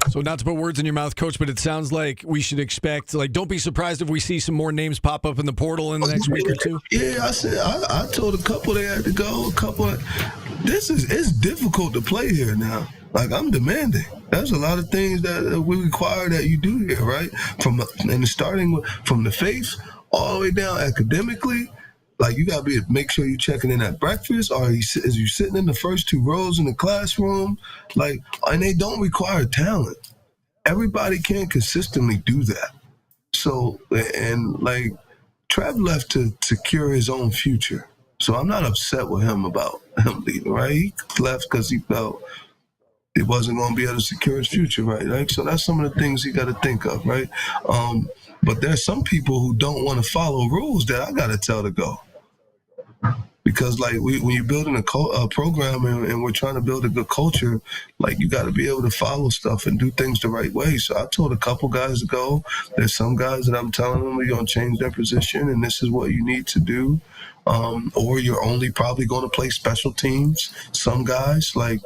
So not to put words in your mouth, Coach, but it sounds like we should expect, like, don't be surprised if we see some more names pop up in the portal in the next week or two. Yeah, I said, I told a couple they had to go. It's difficult to play here now. Like, I'm demanding. There's a lot of things that we require that you do here, right? From the faith all the way down academically. Like, you got to make sure you're checking in at breakfast, or is you sitting in the first 2 rows in the classroom? Like, and they don't require talent. Everybody can't consistently do that. So, and like, Trev left to secure his own future. So I'm not upset with him about him leaving, right? He left because he felt he wasn't going to be able to secure his future, right? Like, so that's some of the things you got to think of, right? But there's some people who don't want to follow rules that I got to tell to go. Because, like, when you're building a program and we're trying to build a good culture, like, you got to be able to follow stuff and do things the right way. So I told a couple guys to go. There's some guys that I'm telling them we're going to change their position and this is what you need to do. Or you're only probably going to play special teams. Some guys, like,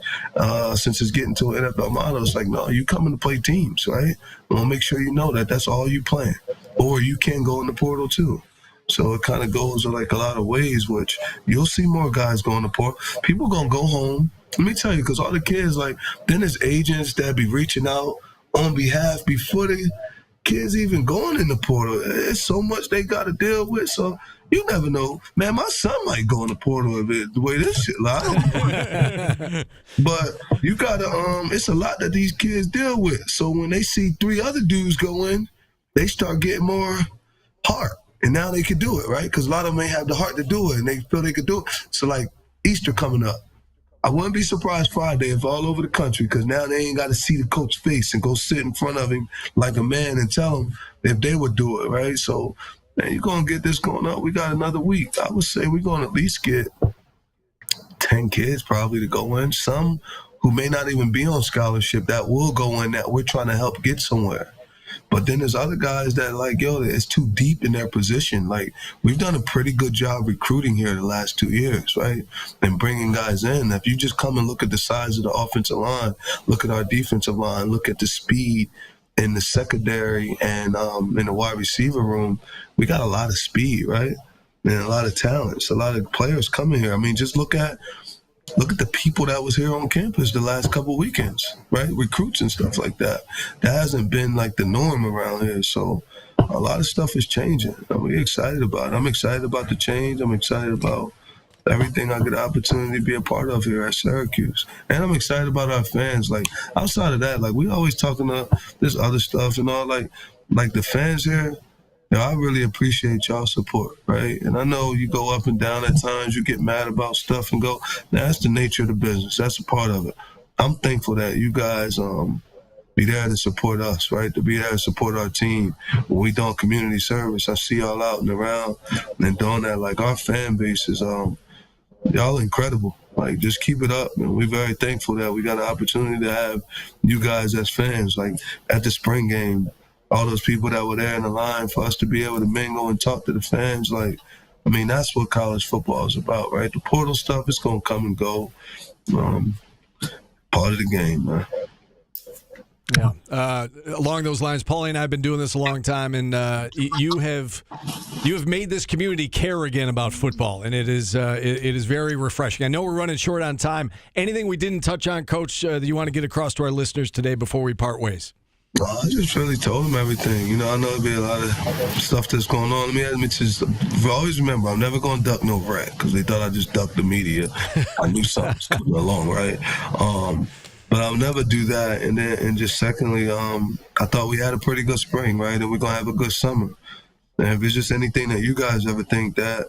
since it's getting to an NFL model, it's like, no, you coming to play teams, right? I want to make sure you know that that's all you playing. Or you can go in the portal too. So it kind of goes like a lot of ways, which you'll see more guys going to portal. People going to go home. Let me tell you, because all the kids, like, then there's agents that be reaching out on behalf before the kids even going in the portal. It's so much they got to deal with. So you never know. Man, my son might go in the portal the way this shit live. But you got to, it's a lot that these kids deal with. So when they see 3 other dudes go in, they start getting more heart. And now they can do it, right? Because a lot of them ain't have the heart to do it, and they feel they could do it. So, like, Easter coming up. I wouldn't be surprised Friday if all over the country, because now they ain't got to see the coach's face and go sit in front of him like a man and tell him if they would do it, right? So, man, you're going to get this going up. We got another week. I would say we're going to at least get 10 kids probably to go in. Some who may not even be on scholarship that will go in that we're trying to help get somewhere. But then there's other guys that, like, yo, it's too deep in their position. Like, we've done a pretty good job recruiting here the last 2 years, right? And bringing guys in. If you just come and look at the size of the offensive line, look at our defensive line, look at the speed in the secondary and in the wide receiver room, we got a lot of speed, right? And a lot of talents, a lot of players coming here. I mean, just look at the people that was here on campus the last couple of weekends, right? Recruits and stuff like that. That hasn't been like the norm around here. So a lot of stuff is changing. I'm really excited about it. I'm excited about the change. I'm excited about everything I get the opportunity to be a part of here at Syracuse. And I'm excited about our fans. Like, outside of that, like, we always talking to this other stuff and all, like the fans here. I really appreciate y'all support, right? And I know you go up and down at times, you get mad about stuff and go, that's the nature of the business. That's a part of it. I'm thankful that you guys be there to support us, right? To be there to support our team. When we doing community service, I see y'all out and around and doing that. Like, our fan base is, y'all incredible. Like, just keep it up. And we're very thankful that we got an opportunity to have you guys as fans. Like, at the spring game, all those people that were there in the line for us to be able to mingle and talk to the fans. Like, I mean, that's what college football is about, right? The portal stuff is going to come and go. Part of the game, man. Yeah. Along those lines, Paulie and I have been doing this a long time, and you have made this community care again about football, and it is very refreshing. I know we're running short on time. Anything we didn't touch on, Coach, that you want to get across to our listeners today before we part ways? I just really told them everything. You know, I know there'll be a lot of stuff that's going on. Let me just always remember, I'm never going to duck no rat because they thought I just ducked the media. I knew something was coming along, right? But I'll never do that. And just secondly, I thought we had a pretty good spring, right? And we're going to have a good summer. And if it's just anything that you guys ever think that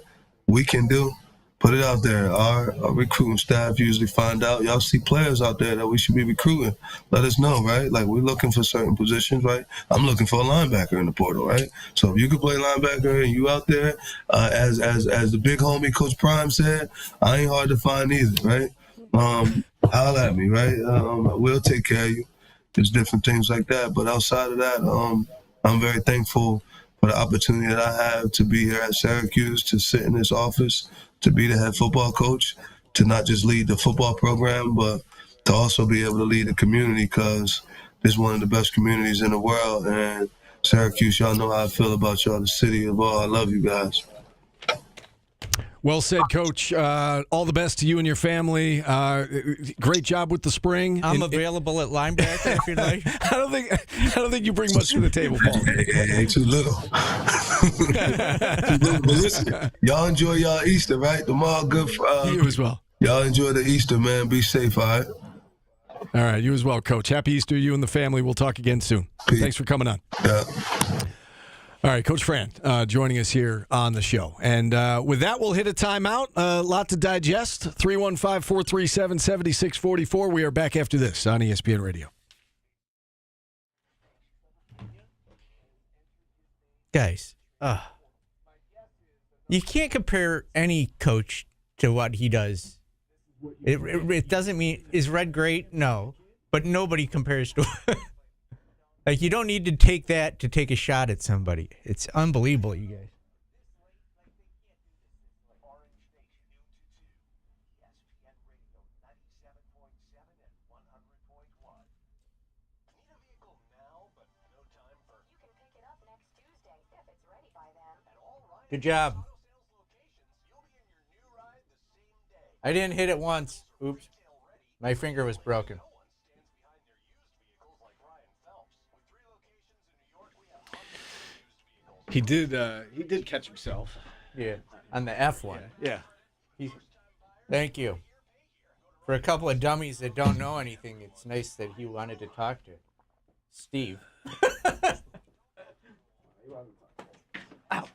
we can do, put it out there. Our recruiting staff usually find out. Y'all see players out there that we should be recruiting. Let us know, right? Like, we're looking for certain positions, right? I'm looking for a linebacker in the portal, right? So if you could play linebacker and you out there, as the big homie Coach Prime said, I ain't hard to find either, right? Holler at me, right? We'll take care of you. There's different things like that. But outside of that, I'm very thankful for the opportunity that I have to be here at Syracuse, to sit in this office, to be the head football coach, to not just lead the football program, but to also be able to lead the community, because it's one of the best communities in the world. And Syracuse, y'all know how I feel about y'all, the city of all. I love you guys. Well said, Coach. All the best to you and your family. Great job with the spring. I'm available at linebacker if you'd like. I don't think you bring much to the table, Paul. Ain't too little. But listen, y'all enjoy y'all Easter, right? Tomorrow, good for you as well. Y'all enjoy the Easter, man. Be safe, all right? All right, you as well, Coach. Happy Easter to you and the family. We'll talk again soon. Peace. Thanks for coming on. Yeah. All right, Coach Fran joining us here on the show. And with that, we'll hit a timeout. A lot to digest. 315-437-7644. We are back after this on ESPN Radio. Guys, you can't compare any coach to what he does. It doesn't mean, is Red great? No. But nobody compares to Like, you don't need to take that to take a shot at somebody. It's unbelievable, you guys. Good job. I didn't hit it once. Oops. My finger was broken. He did catch himself. Yeah, on the F one. Yeah. Thank you. For a couple of dummies that don't know anything, it's nice that he wanted to talk to Steve. Ow.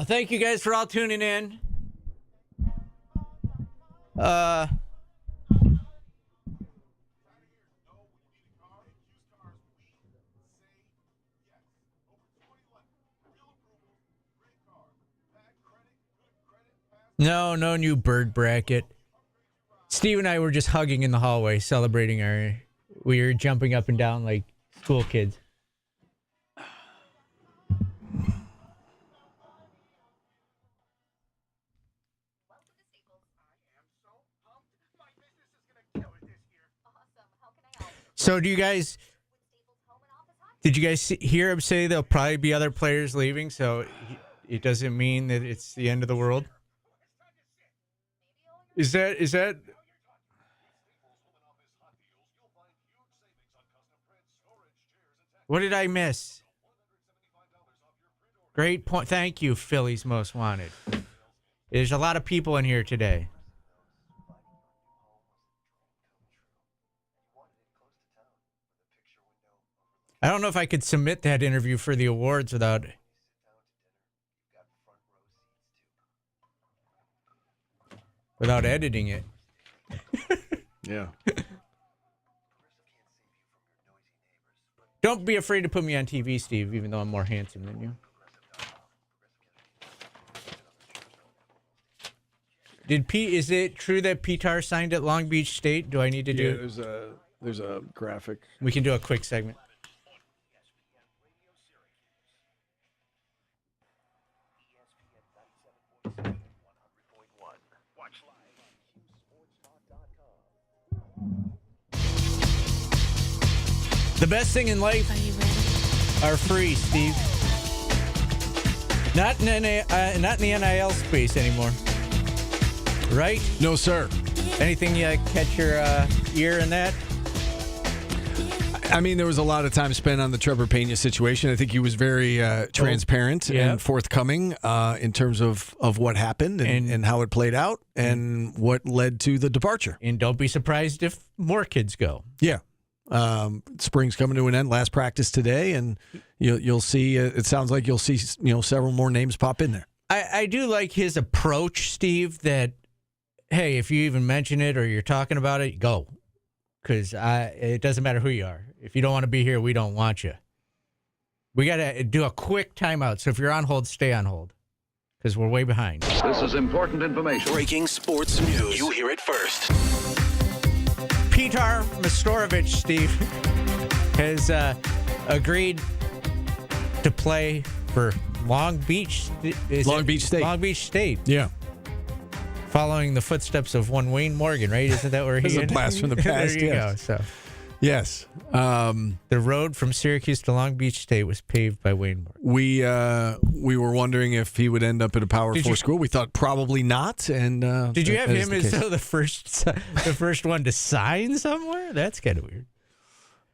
Thank you guys for all tuning in. No new bird bracket. Steve and I were just hugging in the hallway, celebrating we were jumping up and down like school kids. So did you guys hear him say there'll probably be other players leaving, so it doesn't mean that it's the end of the world? Is that what did I miss? Great point. Thank you, Philly's Most Wanted. There's a lot of people in here today. I don't know if I could submit that interview for the awards without editing it. Yeah. Don't be afraid to put me on TV, Steve, even though I'm more handsome than you. Is it true that Petar signed at Long Beach State? Do I need to do? There's a graphic. We can do a quick segment. The best thing in life are free, Steve. Not in the NIL space anymore. Right? No, sir. Anything you catch your ear in that? I mean, there was a lot of time spent on the Trevor Pena situation. I think he was very transparent and forthcoming in terms of what happened and how it played out and what led to the departure. And don't be surprised if more kids go. Yeah. Spring's coming to an end. Last practice today, and you'll see. It sounds like you'll see several more names pop in there. I do like his approach, Steve. That hey, if you even mention it or you're talking about it, go, because it doesn't matter who you are. If you don't want to be here, we don't want you. We got to do a quick timeout. So if you're on hold, stay on hold, because we're way behind. This is important information. Breaking sports news. You hear it first. Petar Mastorovich, Steve, has agreed to play for Long Beach. Long Beach State. Long Beach State. Yeah. Following the footsteps of one Wayne Morgan, right? Isn't that where he is? A blast from the past. There you yes. go. So. Yes. The road from Syracuse to Long Beach State was paved by Wayne Morgan. We were wondering if he would end up at a Power 4 school. We thought probably not. And did you have him as the first one to sign somewhere? That's kind of weird.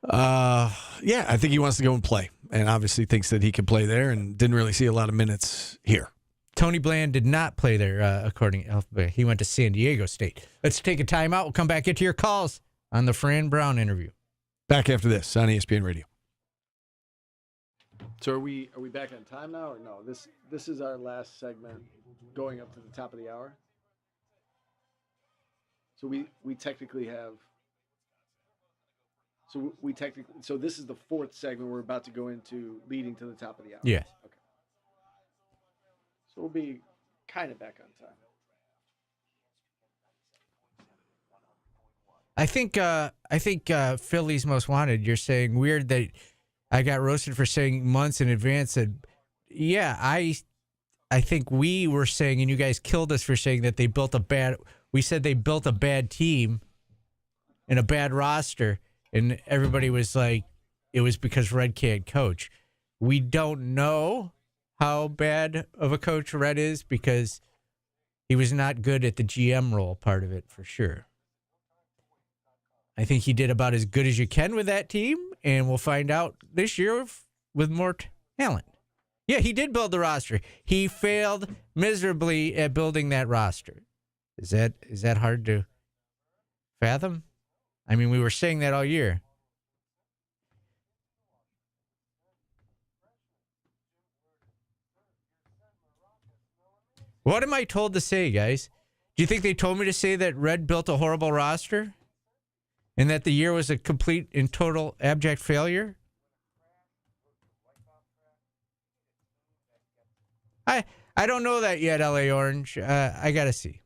Yeah, I think he wants to go and play, and obviously thinks that he can play there, and didn't really see a lot of minutes here. Tony Bland did not play there, according to Alphabet. He went to San Diego State. Let's take a timeout. We'll come back into your calls on the Fran Brown interview. Back after this on ESPN Radio. So are we back on time now or no? This is our last segment going up to the top of the hour. So we technically have so this is the fourth segment we're about to go into leading to the top of the hour. Yes. Okay. So we'll be kind of back on time. I think Philly's Most Wanted, you're saying weird that I got roasted for saying months in advance that, yeah, I think we were saying, and you guys killed us for saying that we said they built a bad team and a bad roster, and everybody was like, it was because Red can't coach. We don't know how bad of a coach Red is because he was not good at the GM role part of it for sure. I think he did about as good as you can with that team, and we'll find out this year with more talent. Yeah, he did build the roster. He failed miserably at building that roster. Is that hard to fathom? I mean, we were saying that all year. What am I told to say, guys? Do you think they told me to say that Red built a horrible roster and that the year was a complete and total abject failure? I don't know that yet, LA Orange. I got to see.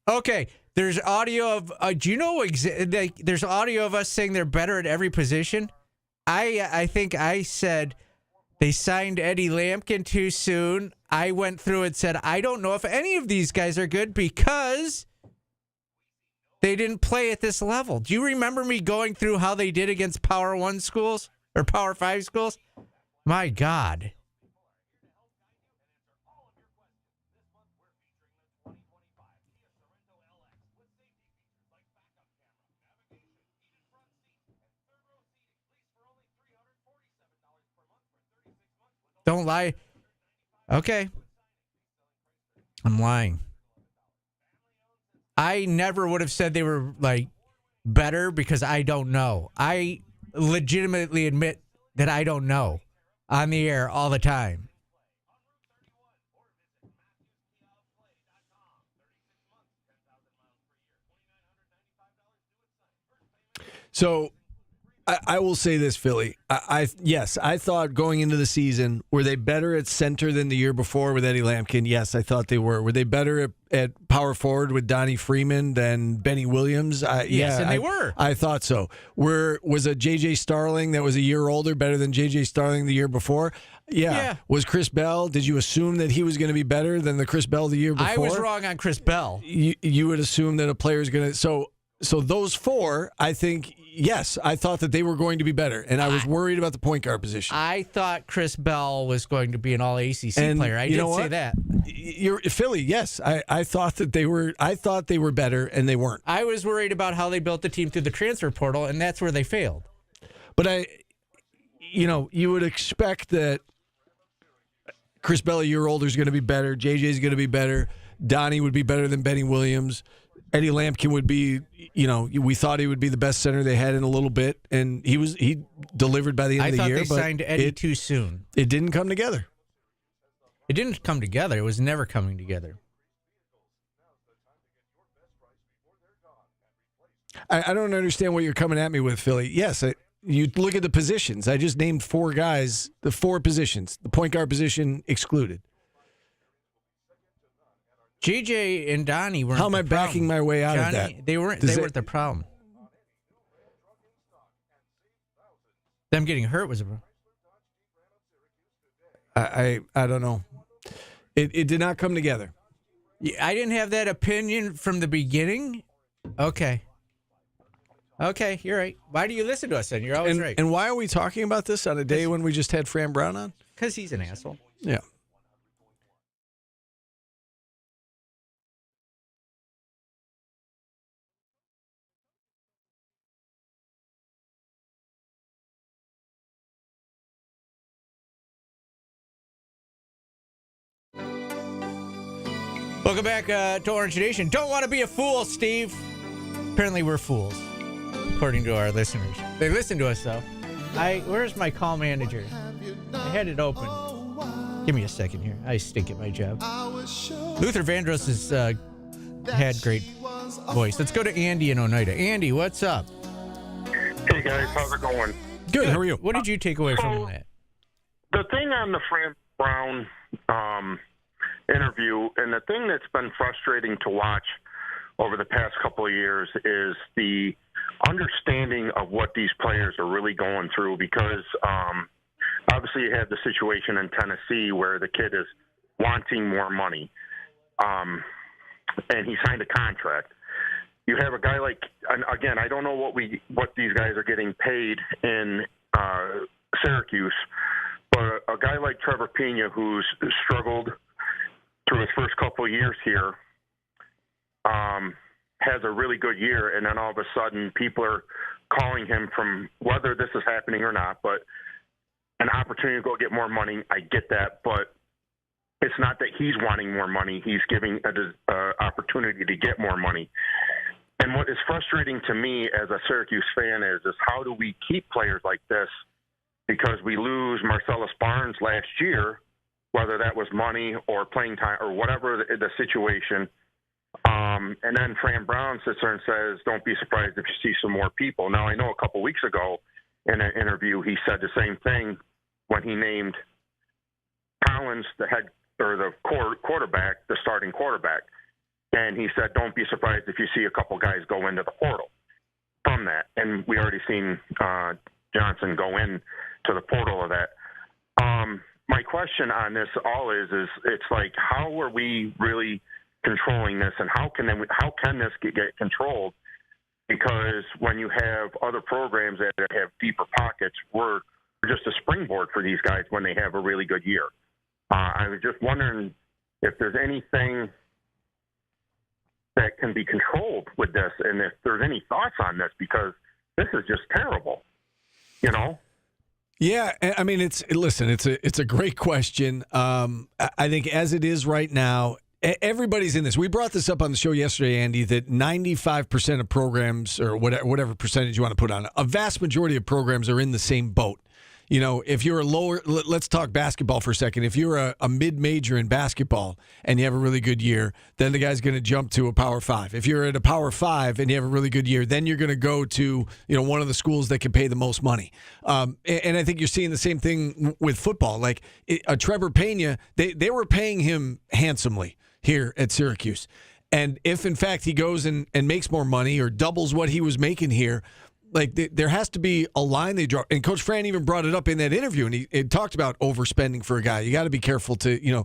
Okay, there's audio of. Do you know? There's audio of us saying they're better at every position. I think I said they signed Eddie Lampkin too soon. I went through and said I don't know if any of these guys are good because they didn't play at this level. Do you remember me going through how they did against Power 1 schools or Power 5 schools? My God. Don't lie. Okay. I'm lying. I never would have said they were like better because I don't know. I legitimately admit that I don't know on the air all the time. So I will say this, Philly. Yes, I thought going into the season, were they better at center than the year before with Eddie Lampkin? Yes, I thought they were. Were they better at power forward with Donnie Freeman than Benny Williams? Yes, and they were. I thought so. Was a J.J. Starling that was a year older better than J.J. Starling the year before? Yeah. Was Chris Bell, did you assume that he was going to be better than the Chris Bell the year before? I was wrong on Chris Bell. You would assume that a player is going to... So those four, I think, yes, I thought that they were going to be better, and I was worried about the point guard position. I thought Chris Bell was going to be an all-ACC player. I did say that. You're Philly, yes. I thought that they were. I thought they were better, and they weren't. I was worried about how they built the team through the transfer portal, and that's where they failed. But you would expect that Chris Bell, a year older, is going to be better. JJ is going to be better. Donnie would be better than Benny Williams. Eddie Lampkin would be, we thought he would be the best center they had in a little bit, and he delivered by the end of the year. I thought they signed Eddie too soon. It didn't come together. It didn't come together. It was never coming together. I don't understand what you're coming at me with, Philly. Yes, you look at the positions. I just named four guys, the four positions, the point guard position excluded. JJ and Donnie weren't. How am I backing my way out of that? They weren't the problem. Them getting hurt was a problem. I don't know. It did not come together. I didn't have that opinion from the beginning. Okay, you're right. Why do you listen to us then? You're always right. And why are we talking about this on a day when we just had Fran Brown on? Because he's an asshole. Yeah. Welcome back to Orange Nation. Don't want to be a fool, Steve. Apparently we're fools, according to our listeners. They listen to us, though. Where's my call manager? I had it open. Give me a second here. I stink at my job. Luther Vandross has had great voice. Let's go to Andy in Oneida. Andy, what's up? Hey, guys. How's it going? Good. How are you? What did you take away from that? The thing on the Fran Brown interview, and the thing that's been frustrating to watch over the past couple of years is the understanding of what these players are really going through, because obviously you had the situation in Tennessee where the kid is wanting more money. and he signed a contract. You have a guy like, and again, I don't know what these guys are getting paid in Syracuse, but a guy like Trevor Pena, who's struggled through his first couple of years here, has a really good year, and then all of a sudden people are calling him from whether this is happening or not, but an opportunity to go get more money. I get that, but it's not that he's wanting more money. He's giving an opportunity to get more money. And what is frustrating to me as a Syracuse fan is how do we keep players like this? Because we lose Marcellus Barnes last year, whether that was money or playing time or whatever the situation. And then Fran Brown sits there and says, don't be surprised if you see some more people. Now, I know a couple weeks ago in an interview, he said the same thing when he named Collins the head or the quarterback, the starting quarterback. And he said, don't be surprised if you see a couple guys go into the portal from that. And we already seen Johnson go in to the portal of that. My question on this all is it's like, how are we really controlling this, and how can this get controlled? Because when you have other programs that have deeper pockets, we're just a springboard for these guys when they have a really good year. I was just wondering if there's anything that can be controlled with this, and if there's any thoughts on this, because this is just terrible, you know? Yeah, I mean, it's a great question. I think as it is right now, everybody's in this. We brought this up on the show yesterday, Andy, that 95% of programs, or whatever percentage you want to put on it, a vast majority of programs are in the same boat. You know, if you're a lower, let's talk basketball for a second. If you're a mid-major in basketball and you have a really good year, then the guy's going to jump to a Power 5. If you're at a Power 5 and you have a really good year, then you're going to go to, one of the schools that can pay the most money. And I think you're seeing the same thing with football. Like Trevor Pena, they were paying him handsomely here at Syracuse. And if, in fact, he goes and makes more money or doubles what he was making here, like there has to be a line they draw. And Coach Fran even brought it up in that interview, and he talked about overspending for a guy. You got to be careful to,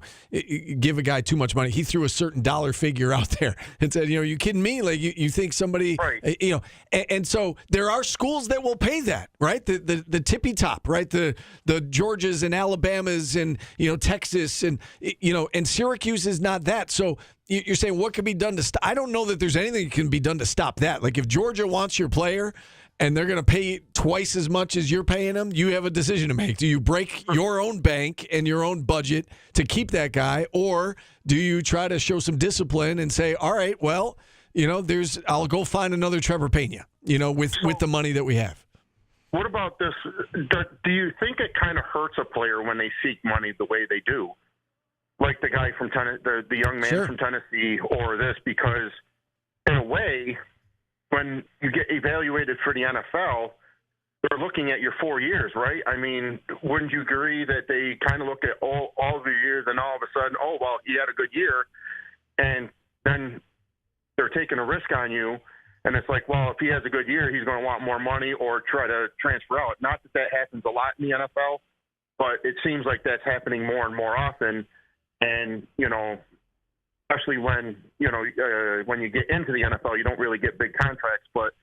give a guy too much money. He threw a certain dollar figure out there and said, you kidding me? Like you think somebody, right. And so there are schools that will pay that, right? The tippy top, right? The Georgias and Alabamas and, Texas and, and Syracuse is not that. So you're saying what can be done to stop? I don't know that there's anything that can be done to stop that. Like if Georgia wants your player and they're going to pay twice as much as you're paying them, you have a decision to make. Do you break your own bank and your own budget to keep that guy, or do you try to show some discipline and say, all right, well, I'll go find another Trevor Pena, with the money that we have? What about this? Do you think it kind of hurts a player when they seek money the way they do? Like the guy from the young man from Tennessee, or this, because in a way, when you get evaluated for the NFL, they're looking at your 4 years, right? I mean, wouldn't you agree that they kind of look at all the years and all of a sudden, oh, well, he had a good year, and then they're taking a risk on you, and it's like, well, if he has a good year, he's going to want more money or try to transfer out. Not that happens a lot in the NFL, but it seems like that's happening more and more often. And, especially when, when you get into the NFL, you don't really get big contracts. But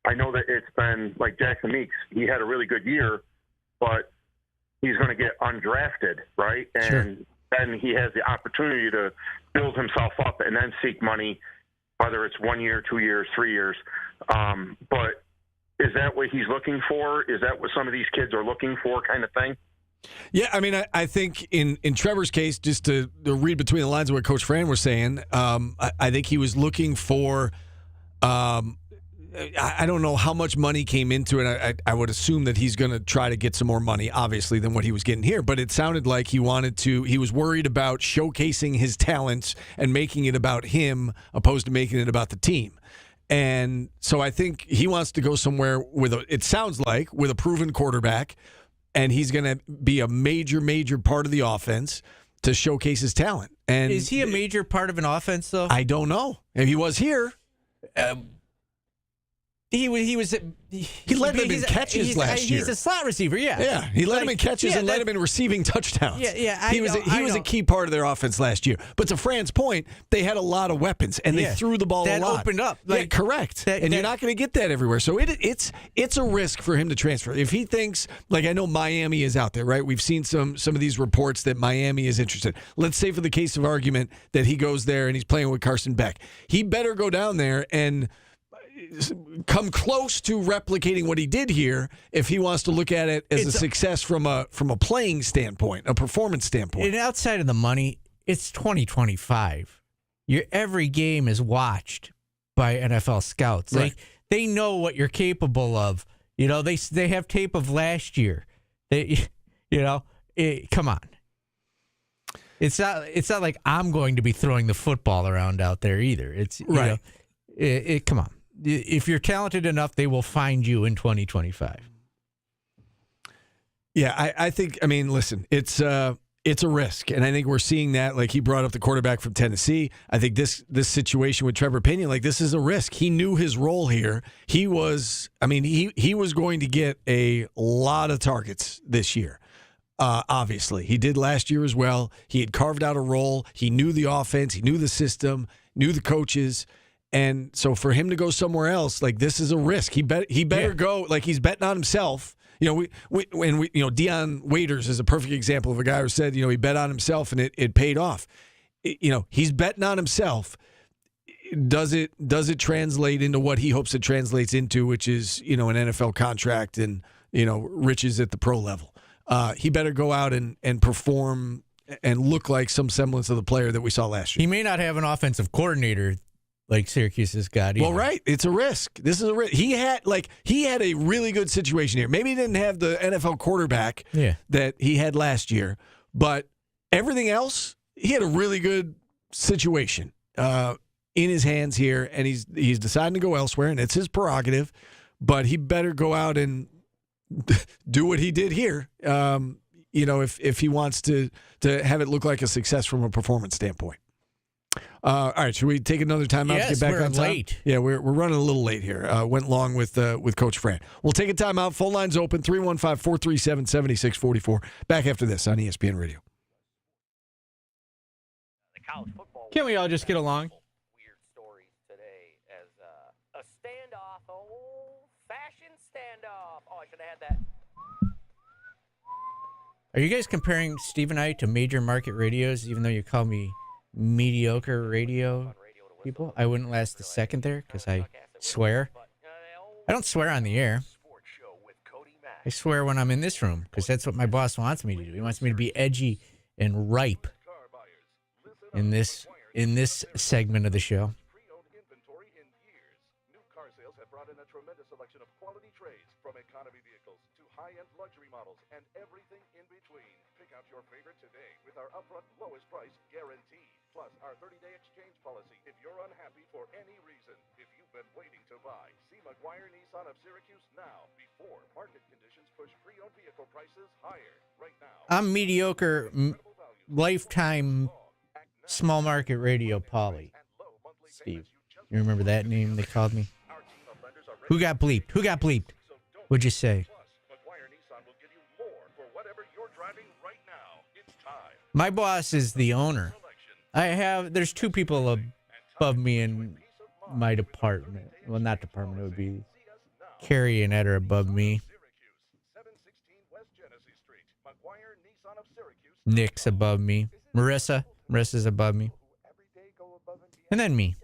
I know that it's been like Jackson Meeks. He had a really good year, but he's going to get undrafted, right? And then he has the opportunity to build himself up and then seek money, whether it's 1 year, 2 years, 3 years. But is that what he's looking for? Is that what some of these kids are looking for, kind of thing? Yeah, I mean, I think in Trevor's case, just to read between the lines of what Coach Fran was saying, I think he was looking for, I don't know how much money came into it. I would assume that he's going to try to get some more money, obviously, than what he was getting here. But it sounded like he was worried about showcasing his talents and making it about him opposed to making it about the team. And so I think he wants to go somewhere it sounds like, with a proven quarterback. And he's going to be a major, major part of the offense to showcase his talent. And is he a major part of an offense, though? I don't know. If he was here, He was. He led them in catches last year. He's a slot receiver, yeah. Yeah, he led them in catches and led them in receiving touchdowns. Yeah, He was a key part of their offense last year. But to Fran's point, they had a lot of weapons and they threw the ball a lot. That opened up. Correct. And you're not going to get that everywhere. So it's a risk for him to transfer. If he thinks, like I know Miami is out there, right? We've seen some of these reports that Miami is interested. Let's say for the case of argument that he goes there and he's playing with Carson Beck. He better go down there and come close to replicating what he did here if he wants to look at it as a success from a playing standpoint, a performance standpoint. And outside of the money, it's 2025. Every game is watched by NFL scouts. Right. They know what you're capable of. They have tape of last year. Come on. It's not like I'm going to be throwing the football around out there either. It's right. Come on. If you're talented enough, they will find you in 2025. Yeah, I think. I mean, listen, it's a risk, and I think we're seeing that. Like he brought up the quarterback from Tennessee. I think this situation with Trevor Pinion, like this is a risk. He knew his role here. He was going to get a lot of targets this year. Obviously, he did last year as well. He had carved out a role. He knew the offense. He knew the system. Knew the coaches. And so for him to go somewhere else, like this is a risk. He better go. Like he's betting on himself. Deion Waiters is a perfect example of a guy who said, he bet on himself and it paid off. He's betting on himself. Does it translate into what he hopes it translates into, which is an NFL contract and riches at the pro level? He better go out and perform and look like some semblance of the player that we saw last year. He may not have an offensive coordinator like Syracuse has got either. Well, right. It's a risk. This is a risk. He had a really good situation here. Maybe he didn't have the NFL quarterback that he had last year, but everything else, he had a really good situation in his hands here, and he's deciding to go elsewhere, and it's his prerogative, but he better go out and do what he did here, if he wants to have it look like a success from a performance standpoint. All right, should we take another time out to get back on time? Late. Yeah, we're running a little late here. Went long with Coach Fran. We'll take a time out. Phone lines open, 315-437-7644. Back after this on ESPN Radio. Can't we all just get along? Weird stories today as a standoff, old-fashioned standoff. Oh, I should have had that. Are you guys comparing Steve and I to major market radios, even though you call me mediocre radio people? I wouldn't last a second there because I swear. I don't swear on the air. I swear when I'm in this room because that's what my boss wants me to do. He wants me to be edgy and ripe in this segment of the show. New car sales have brought in a tremendous selection of quality trades, from economy vehicles to high-end luxury models and everything in between. Pick out your favorite today with our upfront lowest price guaranteed. Plus, our 30-day exchange policy if you're unhappy for any reason. If you've been waiting to buy, see McGuire Nissan of Syracuse now before market conditions push pre-owned vehicle prices higher. Right now, I'm mediocre, lifetime small market radio Polly. Steve, you remember that name they called me? Who got bleeped? What'd you say? My boss is the owner. There's two people above me in my department. Well, not department. It would be Carrie and Ed are above me. Nick's above me. Marissa's above me. And then me.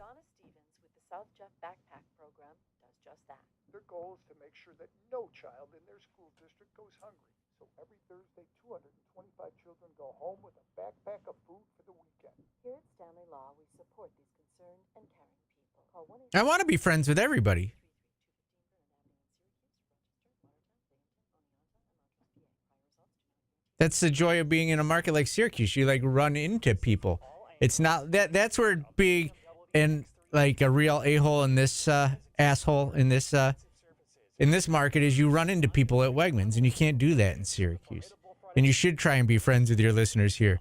Their goal is to make sure that no child in their school district goes hungry. So every Thursday, 225 children go home with a backpack of food for the weekend. Here at Stanley Law, we support these concerned and caring people. Call 1-800. I want to be friends with everybody. That's the joy of being in a market like Syracuse. You run into people. It's not that's where being and like a real a-hole in this asshole in this market is you run into people at Wegmans, and you can't do that in Syracuse. And you should try and be friends with your listeners here.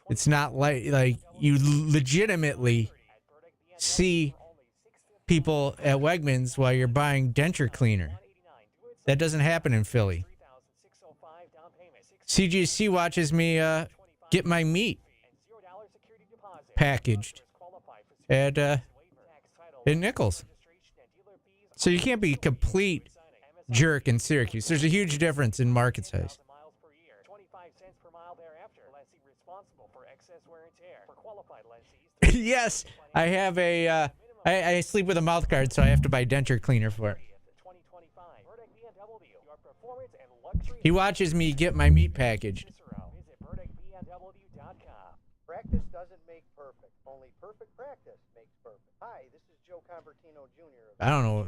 It's not like you legitimately see people at Wegmans while you're buying denture cleaner. That doesn't happen in Philly. CGC watches me get my meat packaged at Nichols. So you can't be a complete jerk in Syracuse. There's a huge difference in market size. Yes, I have a. I sleep with a mouth guard, so I have to buy denture cleaner for it. He watches me get my meat packaged. Practice doesn't make perfect. Only perfect practice makes perfect. Hi, this is Joe Convertino Jr. I don't know.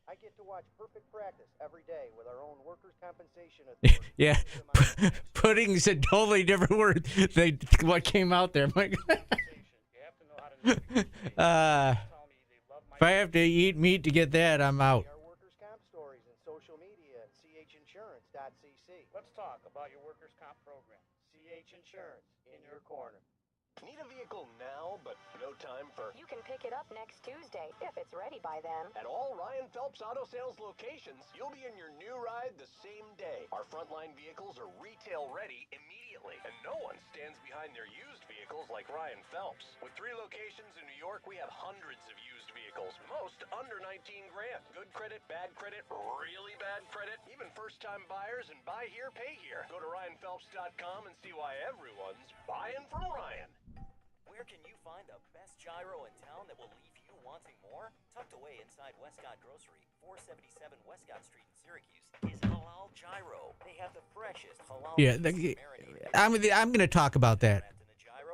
I get to watch perfect practice every day with our own workers' compensation authority. Yeah, pudding's a totally different word than what came out there. If I have to eat meat to get that, I'm out. Workers' comp stories and social media at chinsurance.cc. Let's talk about your workers' comp program. CH Insurance, in your corner. Need a vehicle now, but no time for... You can pick it up next Tuesday, if it's ready by then. At all Ryan Phelps Auto Sales locations, you'll be in your new ride the same day. Our frontline vehicles are retail ready immediately, and no one stands behind their used vehicles like Ryan Phelps. With 3 locations in New York, we have hundreds of used vehicles, most under 19 grand. Good credit, bad credit, really bad credit, even first-time buyers, and buy here, pay here. Go to RyanPhelps.com and see why everyone's buying from Ryan. Where can you find the best gyro in town that will leave you wanting more? Tucked away inside Westcott Grocery, 477 Westcott Street in Syracuse, is Halal Gyro. They have the freshest halal. Yeah, I'm going to talk about that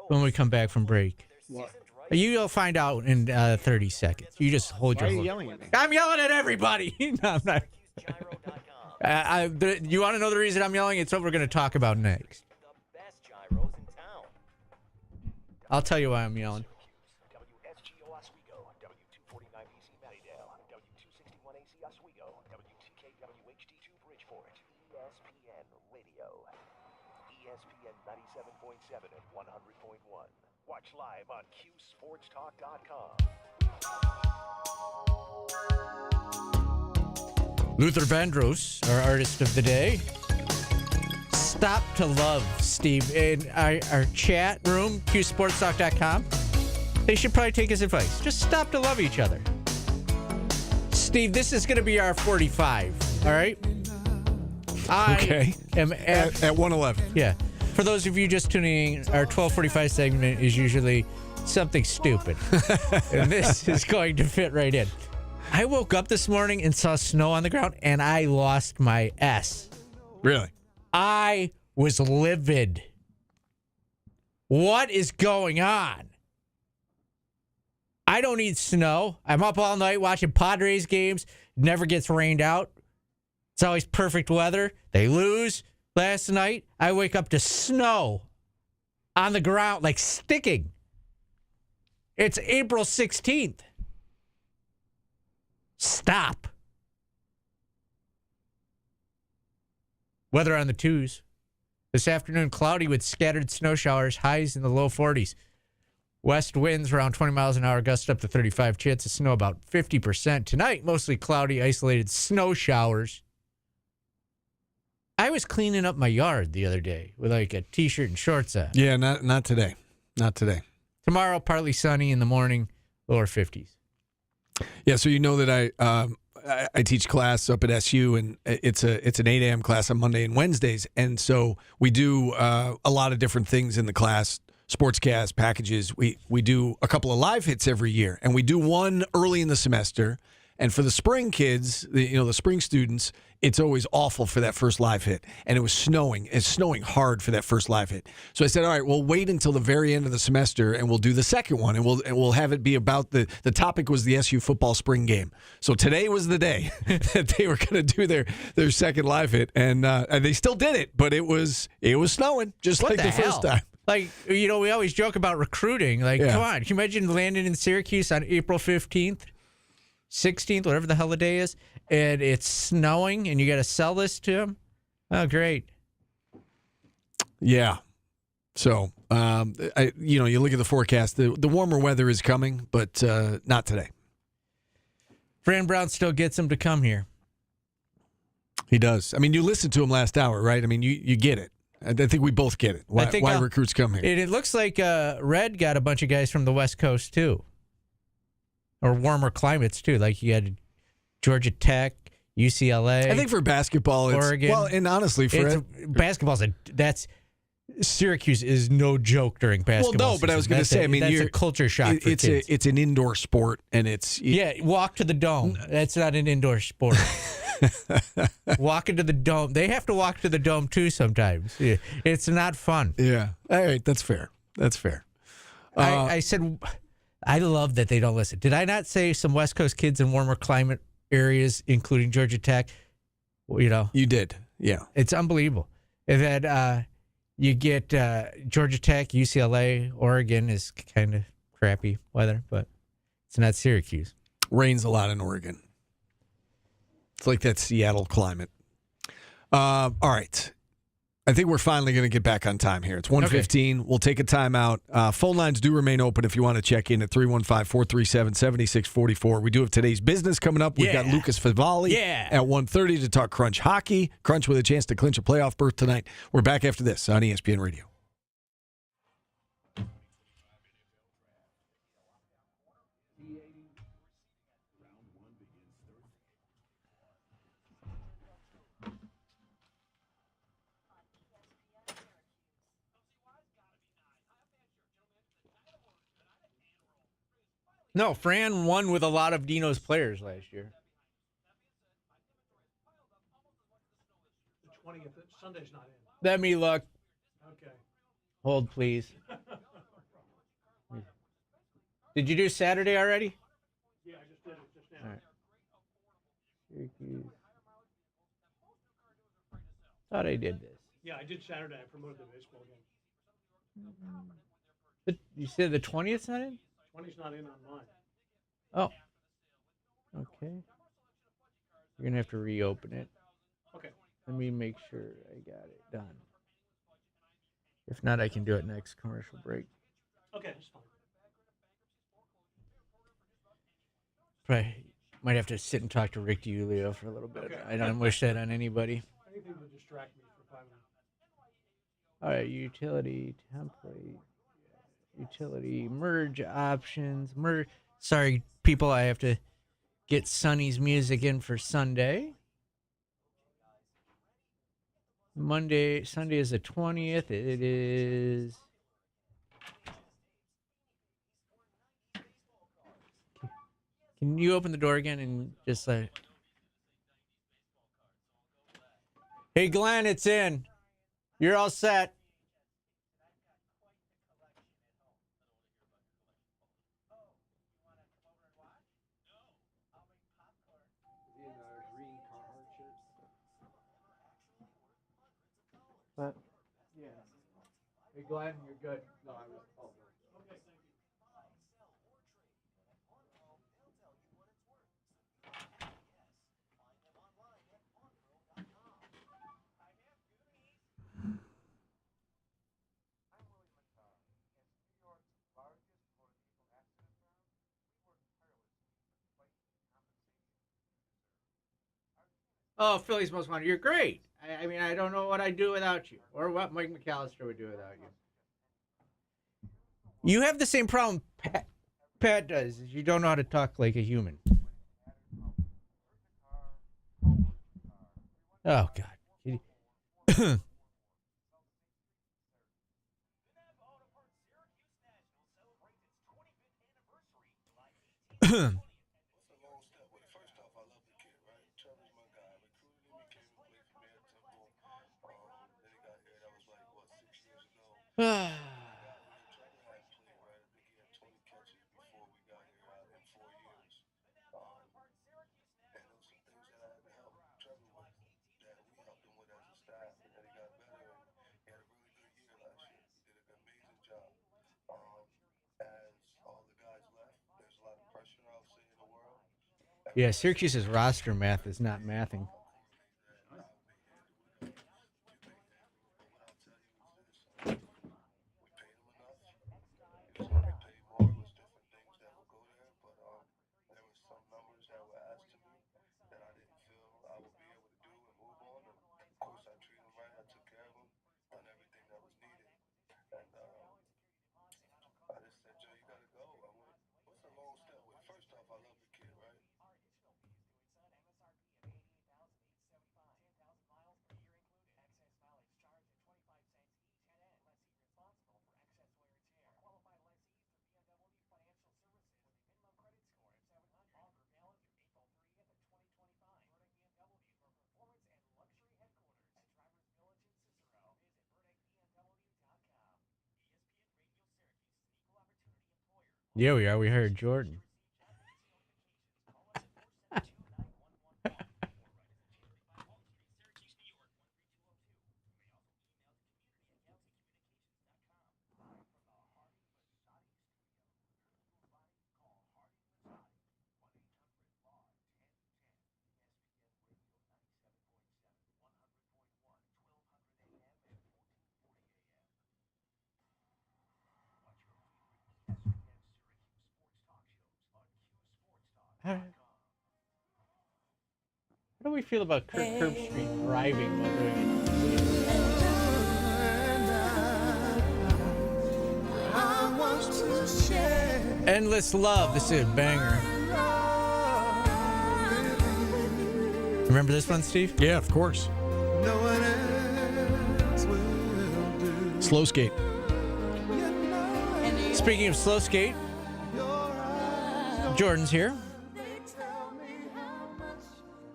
when we come back from break. What? You'll find out in 30 seconds. You just hold Why your. are you yelling at me? I'm yelling at everybody. No, I'm not. You want to know the reason I'm yelling? It's what we're going to talk about next. I'll tell you why I'm yelling. WSGO Oswego, W249BC Mattydale, W261AC Oswego, WTKWHD2 Bridgeport, ESPN Radio, ESPN 97.7 and 100.1. Watch live on QSportsTalk.com. Luther Vandross, our artist of the day. Stop to love, Steve. In our chat room, QSportsTalk.com, they should probably take his advice. Just stop to love each other. Steve, this is going to be our 45, all right? Okay. At 111. Yeah. For those of you just tuning in, our 1245 segment is usually something stupid. And this is going to fit right in. I woke up this morning and saw snow on the ground, and I lost my S. Really? I was livid. What is going on? I don't need snow. I'm up all night watching Padres games. Never gets rained out. It's always perfect weather. They lose last night. I wake up to snow on the ground, like sticking. It's April 16th. Stop. Weather on the 2s. This afternoon, cloudy with scattered snow showers, highs in the low 40s. West winds around 20 miles an hour, gust up to 35. Chance of snow about 50%. Tonight, mostly cloudy, isolated snow showers. I was cleaning up my yard the other day with like a T-shirt and shorts on. Yeah, not today. Not today. Tomorrow, partly sunny in the morning, lower 50s. Yeah, so you know that I teach class up at SU, and it's an 8 a.m. class on Monday and Wednesdays, and so we do a lot of different things in the class, sportscast packages. We do a couple of live hits every year, and we do one early in the semester. And for the spring kids, the spring students, it's always awful for that first live hit. And it was snowing. It's snowing hard for that first live hit. So I said, all right, we'll wait until the very end of the semester, and we'll do the second one, and we'll have it be about the topic was the SU football spring game. So today was the day that they were going to do their second live hit, and they still did it, but it was snowing just like the first time. Like, we always joke about recruiting. Like, Come on, can you imagine landing in Syracuse on April 15th? 16th, whatever the hell the day is, and it's snowing, and you got to sell this to him? Oh, great. Yeah. So, you look at the forecast. The warmer weather is coming, but not today. Fran Brown still gets him to come here. He does. I mean, you listened to him last hour, right? I mean, you get it. I think we both get it. Why recruits come here. It looks like Red got a bunch of guys from the West Coast, too. Or warmer climates, too. Like you had Georgia Tech, UCLA. I think for basketball, it's Oregon. Well, and honestly, that's Syracuse is no joke during basketball. Well, no, but I was going to say, I mean, that's a culture shock for kids. It's an indoor sport, and it's walk to the dome. That's not an indoor sport. Walk into the dome. They have to walk to the dome too sometimes. Yeah. It's not fun. Yeah. All right, that's fair. I said I love that they don't listen. Did I not say some West Coast kids in warmer climate areas, including Georgia Tech? You know, you did. Yeah, it's unbelievable. That you get Georgia Tech, UCLA, Oregon is kind of crappy weather, but it's not Syracuse. Rains a lot in Oregon. It's like that Seattle climate. All right. I think we're finally going to get back on time here. It's 1:15. Okay. We'll take a timeout. Phone lines do remain open if you want to check in at 315-437-7644. We do have today's business coming up. We've got Lucas Favali at 1:30 to talk Crunch hockey. Crunch with a chance to clinch a playoff berth tonight. We're back after this on ESPN Radio. No, Fran won with a lot of Dino's players last year. The 20th, Sunday's not in. Let me look. Okay. Hold, please. Did you do Saturday already? Yeah, I just did it just now. All right. Syracuse. Thought I did this. Yeah, I did Saturday. I promoted the baseball game. You said the 20th's not in? 20's not in on mine. Oh. Okay. You're going to have to reopen it. Okay. Let me make sure I got it done. If not, I can do it next commercial break. Okay, that's fine. Probably might have to sit and talk to Rick DiUlio for a little bit. Okay. I don't wish that on anybody. Anything to distract me for 5 minutes. All right, utility template. Utility merge options. Sorry, people, I have to get Sonny's music in for Sunday. Sunday is the 20th. It is. Can you open the door again and just like. Hey, Glenn, it's in. You're all set. But, yeah. Hey, Glenn, you're good. No, I was. Oh, okay, thank you. Oh, Philly's Most Wanted. You're great. I mean, I don't know what I'd do without you, or what Mike McAllister would do without you. You have the same problem Pat does. Is you don't know how to talk like a human. Oh, God. Yeah, Syracuse's roster math is not mathing. Yeah, we are. We hired Jordan. How do we feel about Curb Street driving while doing it? Endless Love. This is a banger. Remember this one, Steve? Yeah, of course. Slow skate. Speaking of slow skate, Jordan's here.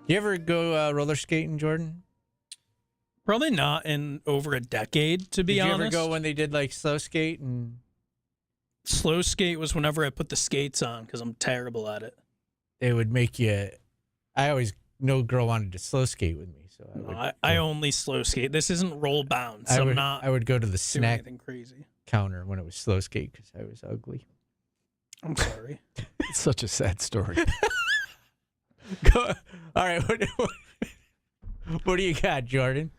You ever go roller skating, Jordan? Probably not in over a decade, to be honest. Did you ever go when they did like slow skate? And slow skate was whenever I put the skates on because I'm terrible at it. They would make you. I always no girl wanted to slow skate with me, so I only slow skate. This isn't roll bounce. I I'm would go to the snack anything crazy counter when it was slow skate because I was ugly. I'm sorry. It's such a sad story. All right, what do you got, Jordan?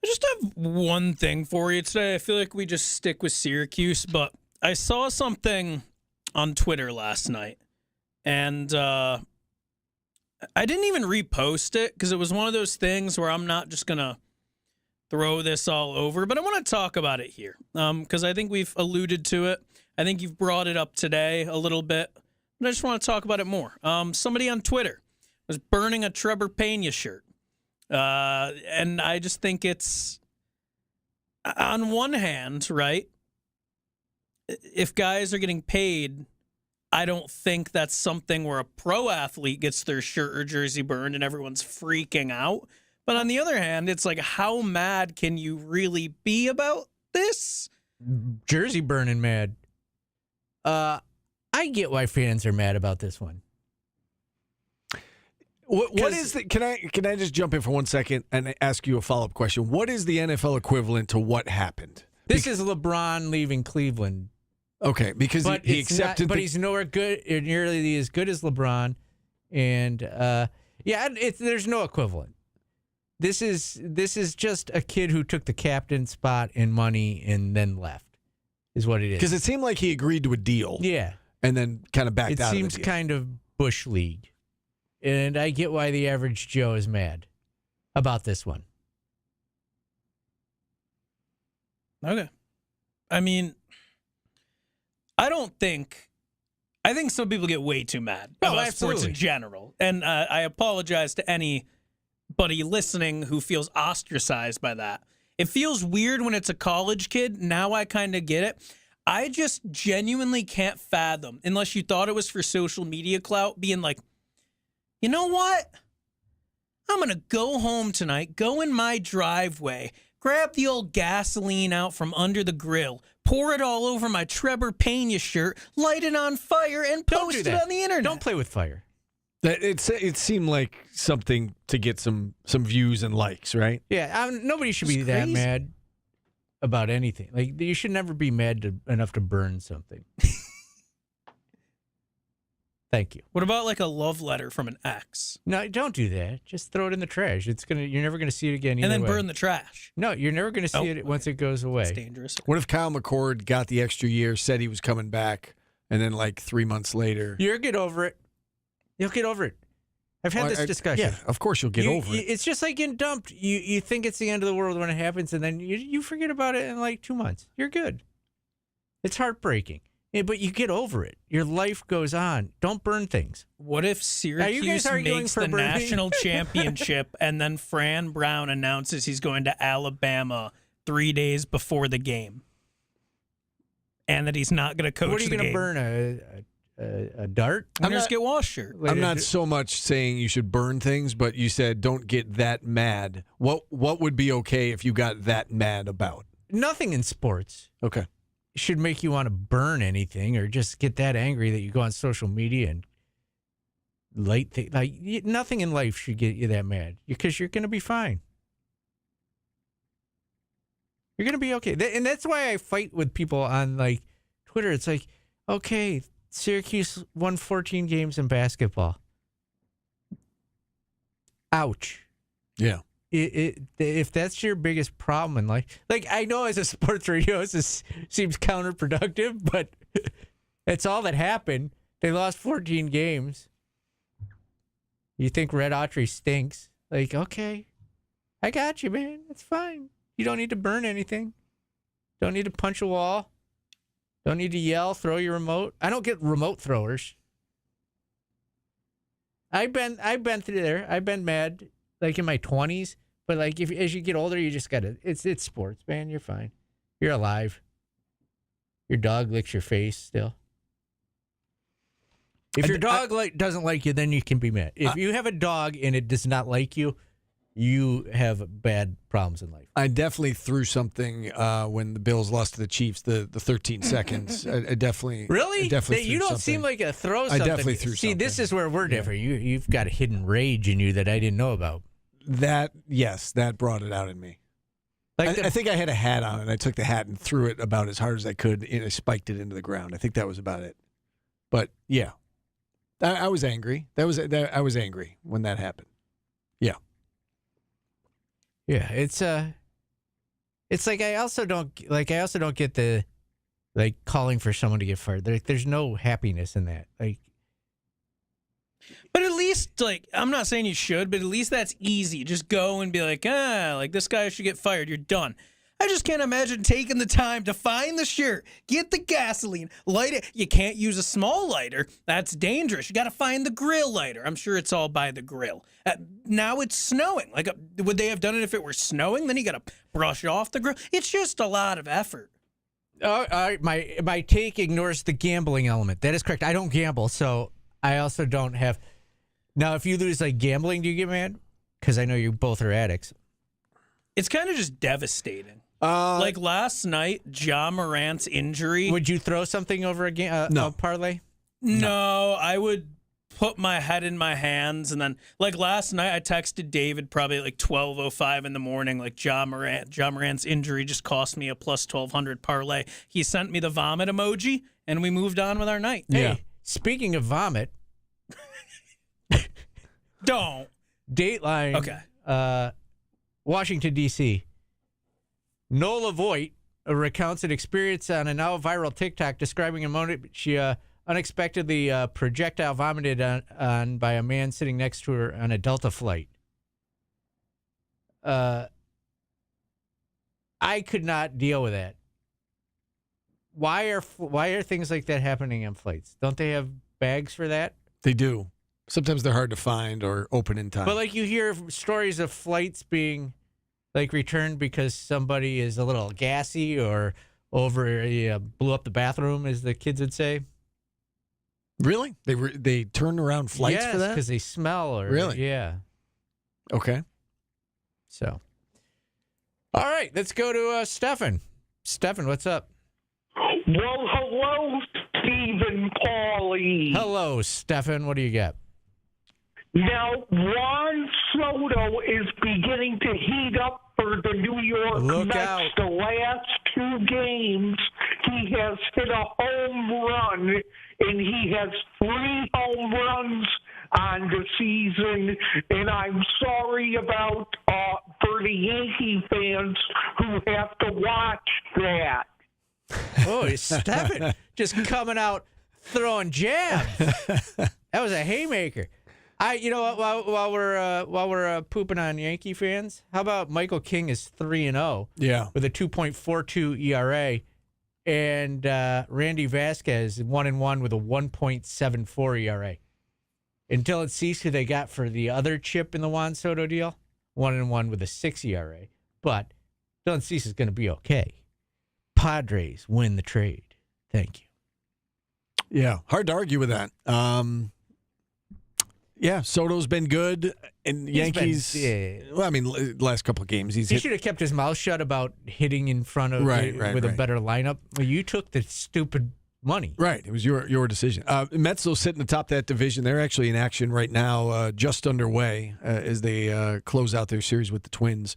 I just have one thing for you today. I feel like we just stick with Syracuse, but I saw something on Twitter last night, and I didn't even repost it because it was one of those things where I'm not just going to throw this all over, but I want to talk about it here because I think we've alluded to it. I think you've brought it up today a little bit, but I just want to talk about it more. Somebody on Twitter was burning a Trevor Pena shirt. And I just think it's, on one hand, right, if guys are getting paid, I don't think that's something where a pro athlete gets their shirt or jersey burned and everyone's freaking out. But on the other hand, it's like, how mad can you really be about this? Jersey burning mad. I get why fans are mad about this one. What is the? Can I just jump in for 1 second and ask you a follow-up question? What is the NFL equivalent to what happened? This is LeBron leaving Cleveland. Okay, because he accepted, but he's nowhere good, nearly as good as LeBron, and there's no equivalent. This is just a kid who took the captain spot and money and then left, is what it is. Because it seemed like he agreed to a deal, yeah, and then kind of backed out. It seems kind of Bush League. And I get why the average Joe is mad about this one. Okay. I mean, I think some people get way too mad about sports in general. And I apologize to anybody listening who feels ostracized by that. It feels weird when it's a college kid. Now I kind of get it. I just genuinely can't fathom, unless you thought it was for social media clout, being like, you know what? I'm going to go home tonight, go in my driveway, grab the old gasoline out from under the grill, pour it all over my Trevor Pena shirt, light it on fire, and post it on the internet. Don't play with fire. It seemed like something to get some views and likes, right? Yeah, nobody should be that mad about anything. Like, you should never be mad enough to burn something. Thank you. What about like a love letter from an ex? No, don't do that. Just throw it in the trash. You're never gonna see it again. And then way. Burn the trash. No, you're never gonna see it once it goes away. It's dangerous. What if Kyle McCord got the extra year, said he was coming back, and then like 3 months later, you'll get over it. You'll get over it. I've had this discussion. Yeah, of course you'll get over it. It's just like getting dumped. You think it's the end of the world when it happens, and then you forget about it in like 2 months. You're good. It's heartbreaking. Yeah, but you get over it. Your life goes on. Don't burn things. What if Syracuse makes the national championship and then Fran Brown announces he's going to Alabama 3 days before the game? And that he's not going to coach the game. What are you going to burn, a dart? Winners get washed shirt. I'm not so much saying you should burn things, but you said don't get that mad. What would be okay if you got that mad about? Nothing in sports. Okay. should make you want to burn anything or just get that angry that you go on social media and nothing in life should get you that mad because you're going to be fine. You're going to be okay. And that's why I fight with people on like Twitter. It's like, okay, Syracuse won 14 games in basketball. Ouch. Yeah. If that's your biggest problem in life, like I know as a sports radio, this seems counterproductive, but that's all that happened. They lost 14 games. You think Red Autry stinks? Like, okay, I got you, man. It's fine. You don't need to burn anything. Don't need to punch a wall. Don't need to yell, throw your remote. I don't get remote throwers. I've been through there. I've been mad like in my 20s, but like as you get older, you just gotta. It's sports, man. You're fine. You're alive. Your dog licks your face still. If your dog doesn't like you, then you can be mad. If you have a dog and it does not like you, you have bad problems in life. I definitely threw something when the Bills lost to the Chiefs. The 13 seconds. I definitely really. I definitely threw you don't something. seem like a throw. Something. I definitely threw something. See, this is where we're different. You've got a hidden rage in you that I didn't know about. That brought it out in me. Like I think I had a hat on, and I took the hat and threw it about as hard as I could, and I spiked it into the ground. I think that was about it. But yeah, I was angry. I was angry when that happened. Yeah. Yeah, it's like I also don't get the like calling for someone to get fired. There's no happiness in that. Like, but at least like I'm not saying you should, but at least that's easy. Just go and be like, like this guy should get fired. You're done. I just can't imagine taking the time to find the shirt, get the gasoline, light it. You can't use a small lighter. That's dangerous. You got to find the grill lighter. I'm sure it's all by the grill. Now it's snowing. Like, would they have done it if it were snowing? Then you got to brush off the grill. It's just a lot of effort. My take ignores the gambling element. That is correct. I don't gamble, so I also don't have. Now, if you lose like gambling, do you get mad? Because I know you both are addicts. It's kind of just devastating. Like last night, Ja Morant's injury. Would you throw something over a parlay? No, I would put my head in my hands. And then, like last night, I texted David probably like 12:05 in the morning, like Ja Morant's injury just cost me a plus 1,200 parlay. He sent me the vomit emoji, and we moved on with our night. Yeah. Hey, speaking of vomit. Don't. Dateline. Okay. Washington, D.C. Nola Voigt recounts an experience on a now viral TikTok describing a moment she unexpectedly projectile vomited on by a man sitting next to her on a Delta flight. I could not deal with that. Why are things like that happening on flights? Don't they have bags for that? They do. Sometimes they're hard to find or open in time. But like you hear stories of flights being like returned because somebody is a little gassy or blew up the bathroom, as the kids would say. Really? They turn around flights for that? Because they smell. Or really? Yeah. Okay. So, all right, let's go to Stefan. Stefan, what's up? Well, hello, Stephen Pauly. Hello, Stefan. What do you got? Now, Juan Soto is beginning to heat up for the New York Mets. The last two games, he has hit a home run, and he has 3 home runs on the season. And I'm sorry about for the Yankee fans who have to watch that. Oh, Stefan just coming out throwing jabs. That was a haymaker. You know what? While we're pooping on Yankee fans, how about Michael King is 3-0? Yeah, with a 2.42 ERA, and Randy Vasquez 1-1 with a 1.74 ERA. And Dylan Cease, who they got for the other chip in the Juan Soto deal, 1-1 with a 6 ERA. But Dylan Cease is going to be okay. Padres win the trade. Thank you. Yeah, hard to argue with that. Yeah, Soto's been good, and Yankees. Well, I mean, last couple of games He should have kept his mouth shut about hitting in front of with a better lineup. Well, you took the stupid money. Right, it was your decision. Mets will sit in the top of that division. They're actually in action right now, just underway as they close out their series with the Twins.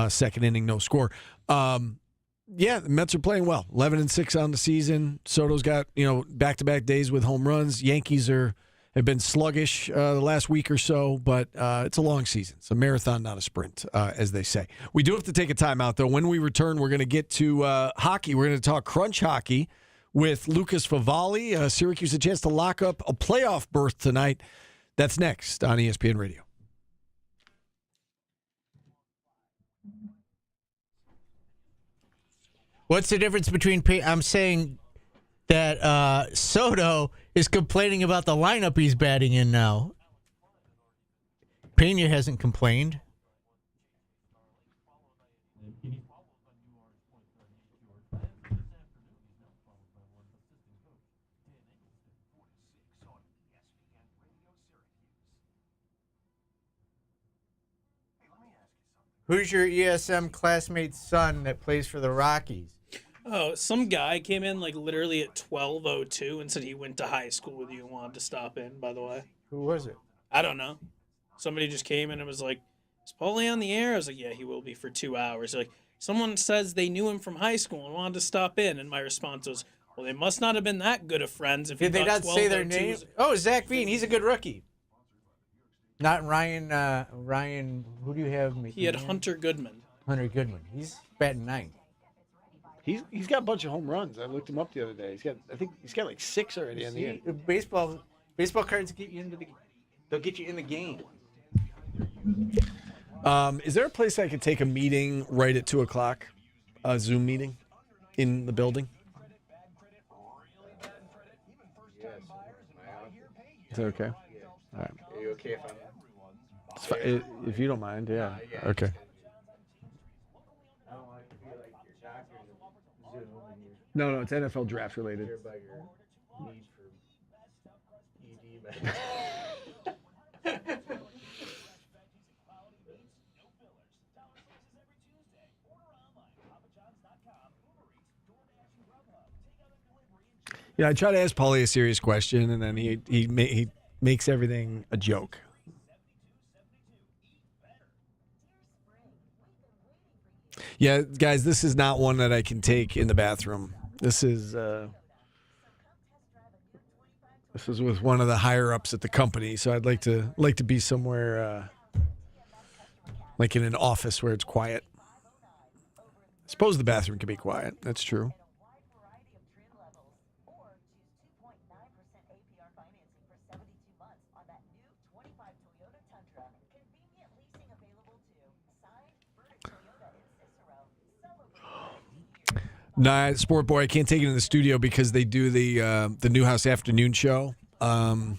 Second inning, no score. Yeah, the Mets are playing well. 11-6 on the season. Soto's got back-to-back days with home runs. Yankees have been sluggish the last week or so, but it's a long season. It's a marathon, not a sprint, as they say. We do have to take a timeout, though. When we return, we're going to get to hockey. We're going to talk crunch hockey with Lucas Favali. Syracuse a chance to lock up a playoff berth tonight. That's next on ESPN Radio. What's the difference between I'm saying that Soto is complaining about the lineup he's batting in now. Pena hasn't complained. Who's your ESM classmate's son that plays for the Rockies? Oh, some guy came in like literally at 12:02 and said he went to high school with you and wanted to stop in, by the way. Who was it? I don't know. Somebody just came in and was like, is Paulie on the air? I was like, yeah, he will be for 2 hours. They're like, someone says they knew him from high school and wanted to stop in. And my response was, well, they must not have been that good of friends. If Did they not say their name? Oh, Zach Veen. He's a good rookie. Not Ryan. Ryan, who do you have? He had Hunter Goodman. Hunter Goodman. He's batting 9. He's got a bunch of home runs. I looked him up the other day. I think he's got like 6 already on the year. Baseball cards get you they'll get you in the game. Is there a place I could take a meeting right at 2:00? A Zoom meeting in the building? Is that okay? All right. Are you okay if If you don't mind, yeah. Okay. No, it's NFL draft related. Yeah, I try to ask Paulie a serious question, and then he makes everything a joke. Yeah, guys, this is not one that I can take in the bathroom. This is with one of the higher ups at the company, so I'd like to be somewhere like in an office where it's quiet. I suppose the bathroom can be quiet. That's true. Nah, Sport Boy, I can't take it in the studio because they do the Newhouse afternoon show, and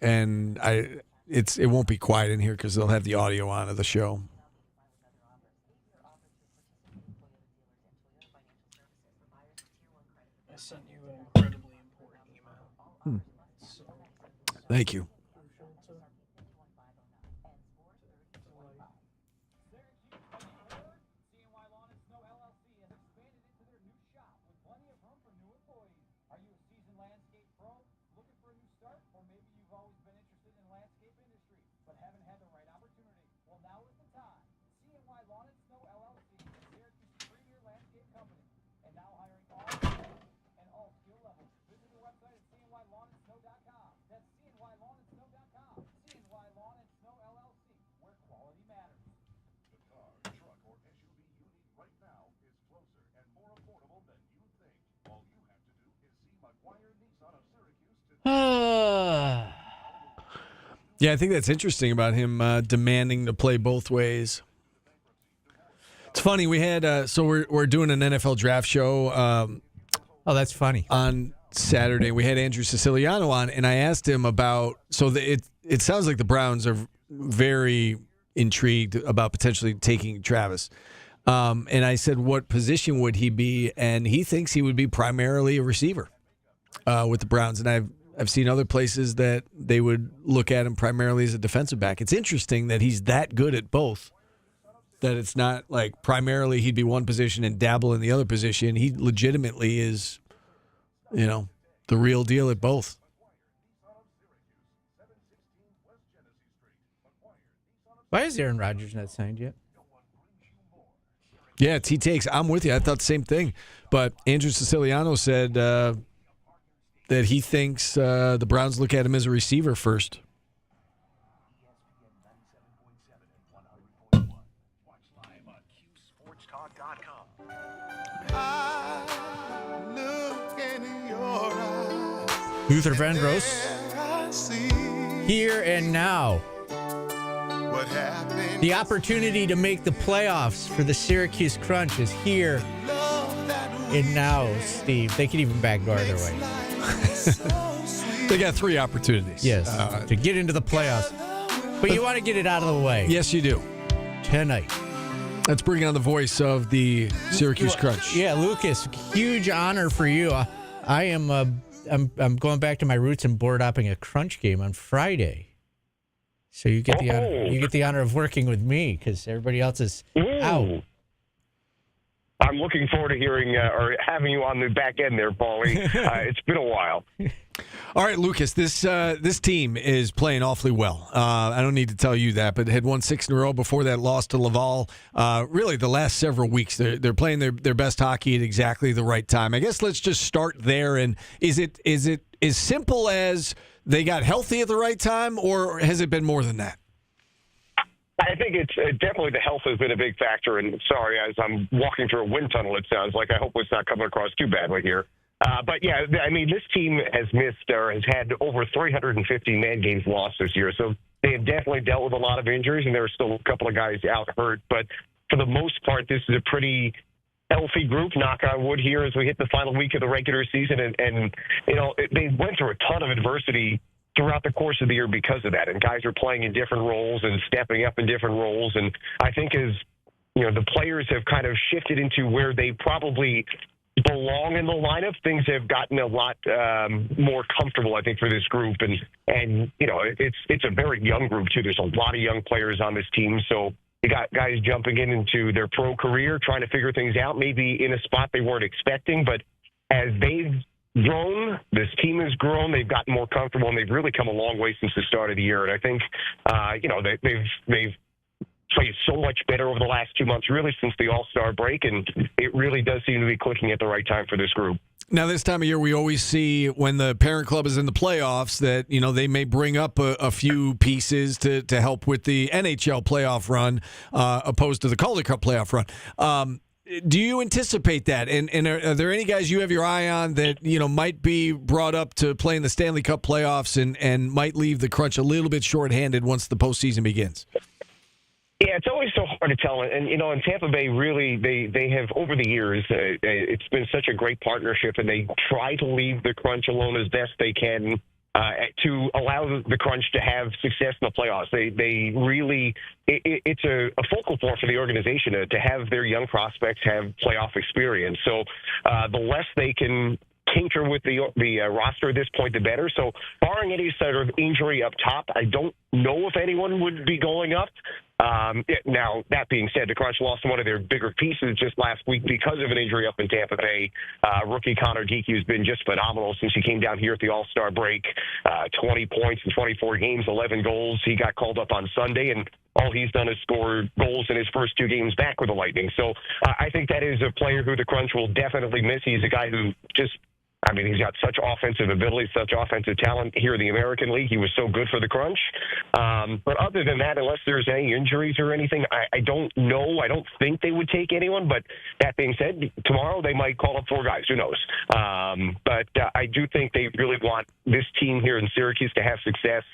it won't be quiet in here because they'll have the audio on of the show. I sent you an incredibly important email. Thank you. Yeah, I think that's interesting about him demanding to play both ways. It's funny. We had so we're doing an NFL draft show. Oh, that's funny. On Saturday, we had Andrew Siciliano on, and I asked him about. So it sounds like the Browns are very intrigued about potentially taking Travis. And I said, what position would he be? And he thinks he would be primarily a receiver with the Browns. And I've seen other places that they would look at him primarily as a defensive back. It's interesting that he's that good at both, that it's not like primarily he'd be one position and dabble in the other position. He legitimately is, the real deal at both. Why is Aaron Rodgers not signed yet? Yeah, T takes. I'm with you. I thought the same thing. But Andrew Siciliano said that he thinks the Browns look at him as a receiver first. Luther Vandross, here and now. The opportunity to make the playoffs for the Syracuse Crunch is here and now, Steve. They can even backdoor their way. They got 3 opportunities. Yes, to get into the playoffs. But you want to get it out of the way. Yes, you do. Tonight. Let's bring on the voice of the Syracuse Crunch. Yeah, Lucas, huge honor for you. I'm going back to my roots and board hopping a Crunch game on Friday. So you get the honor of working with me because everybody else is out. I'm looking forward to hearing or having you on the back end there, Paulie. It's been a while. All right, Lucas, this team is playing awfully well. I don't need to tell you that, but had won 6 in a row before that, lost to Laval. Really, the last several weeks, they're playing their best hockey at exactly the right time. I guess let's just start there. And is it as simple as they got healthy at the right time, or has it been more than that? I think it's definitely the health has been a big factor. And sorry, as I'm walking through a wind tunnel, it sounds like. I hope it's not coming across too badly here. But, yeah, I mean, this team has missed or has had over 350 man games lost this year. So they have definitely dealt with a lot of injuries, and there are still a couple of guys out hurt. But for the most part, this is a pretty healthy group, knock on wood here, as we hit the final week of the regular season. And they went through a ton of adversity throughout the course of the year because of that. And guys are playing in different roles and stepping up in different roles. And I think as, the players have kind of shifted into where they probably belong in the lineup, things have gotten a lot more comfortable, I think, for this group. And it's a very young group, too. There's a lot of young players on this team. So you got guys jumping into their pro career, trying to figure things out, maybe in a spot they weren't expecting. But as they've grown, this team has grown, they've gotten more comfortable, and they've really come a long way since the start of the year. And I think, they've played so much better over the last 2 months, really since the All-Star break, and it really does seem to be clicking at the right time for this group. Now, this time of year, we always see when the parent club is in the playoffs that, they may bring up a few pieces to help with the NHL playoff run opposed to the Calder Cup playoff run. Do you anticipate that? And are there any guys you have your eye on that, might be brought up to play in the Stanley Cup playoffs and might leave the Crunch a little bit shorthanded once the postseason begins? Yeah, it's always so hard to tell. And, in Tampa Bay, really, they have, over the years, it's been such a great partnership, and they try to leave the Crunch alone as best they can to allow the Crunch to have success in the playoffs. They really, it's a focal point for the organization to have their young prospects have playoff experience. So the less they can tinker with the roster at this point, the better. So barring any sort of injury up top, I don't know if anyone would be going up. Now, that being said, the Crunch lost one of their bigger pieces just last week because of an injury up in Tampa Bay. Rookie Connor Geekie has been just phenomenal since he came down here at the All-Star break. 20 points in 24 games, 11 goals. He got called up on Sunday, and all he's done is score goals in his first 2 games back with the Lightning. So I think that is a player who the Crunch will definitely miss. He's a guy who he's got such offensive ability, such offensive talent here in the American League. He was so good for the Crunch. But other than that, unless there's any injuries or anything, I don't know. I don't think they would take anyone. But that being said, tomorrow they might call up 4 guys. Who knows? But I do think they really want this team here in Syracuse to have success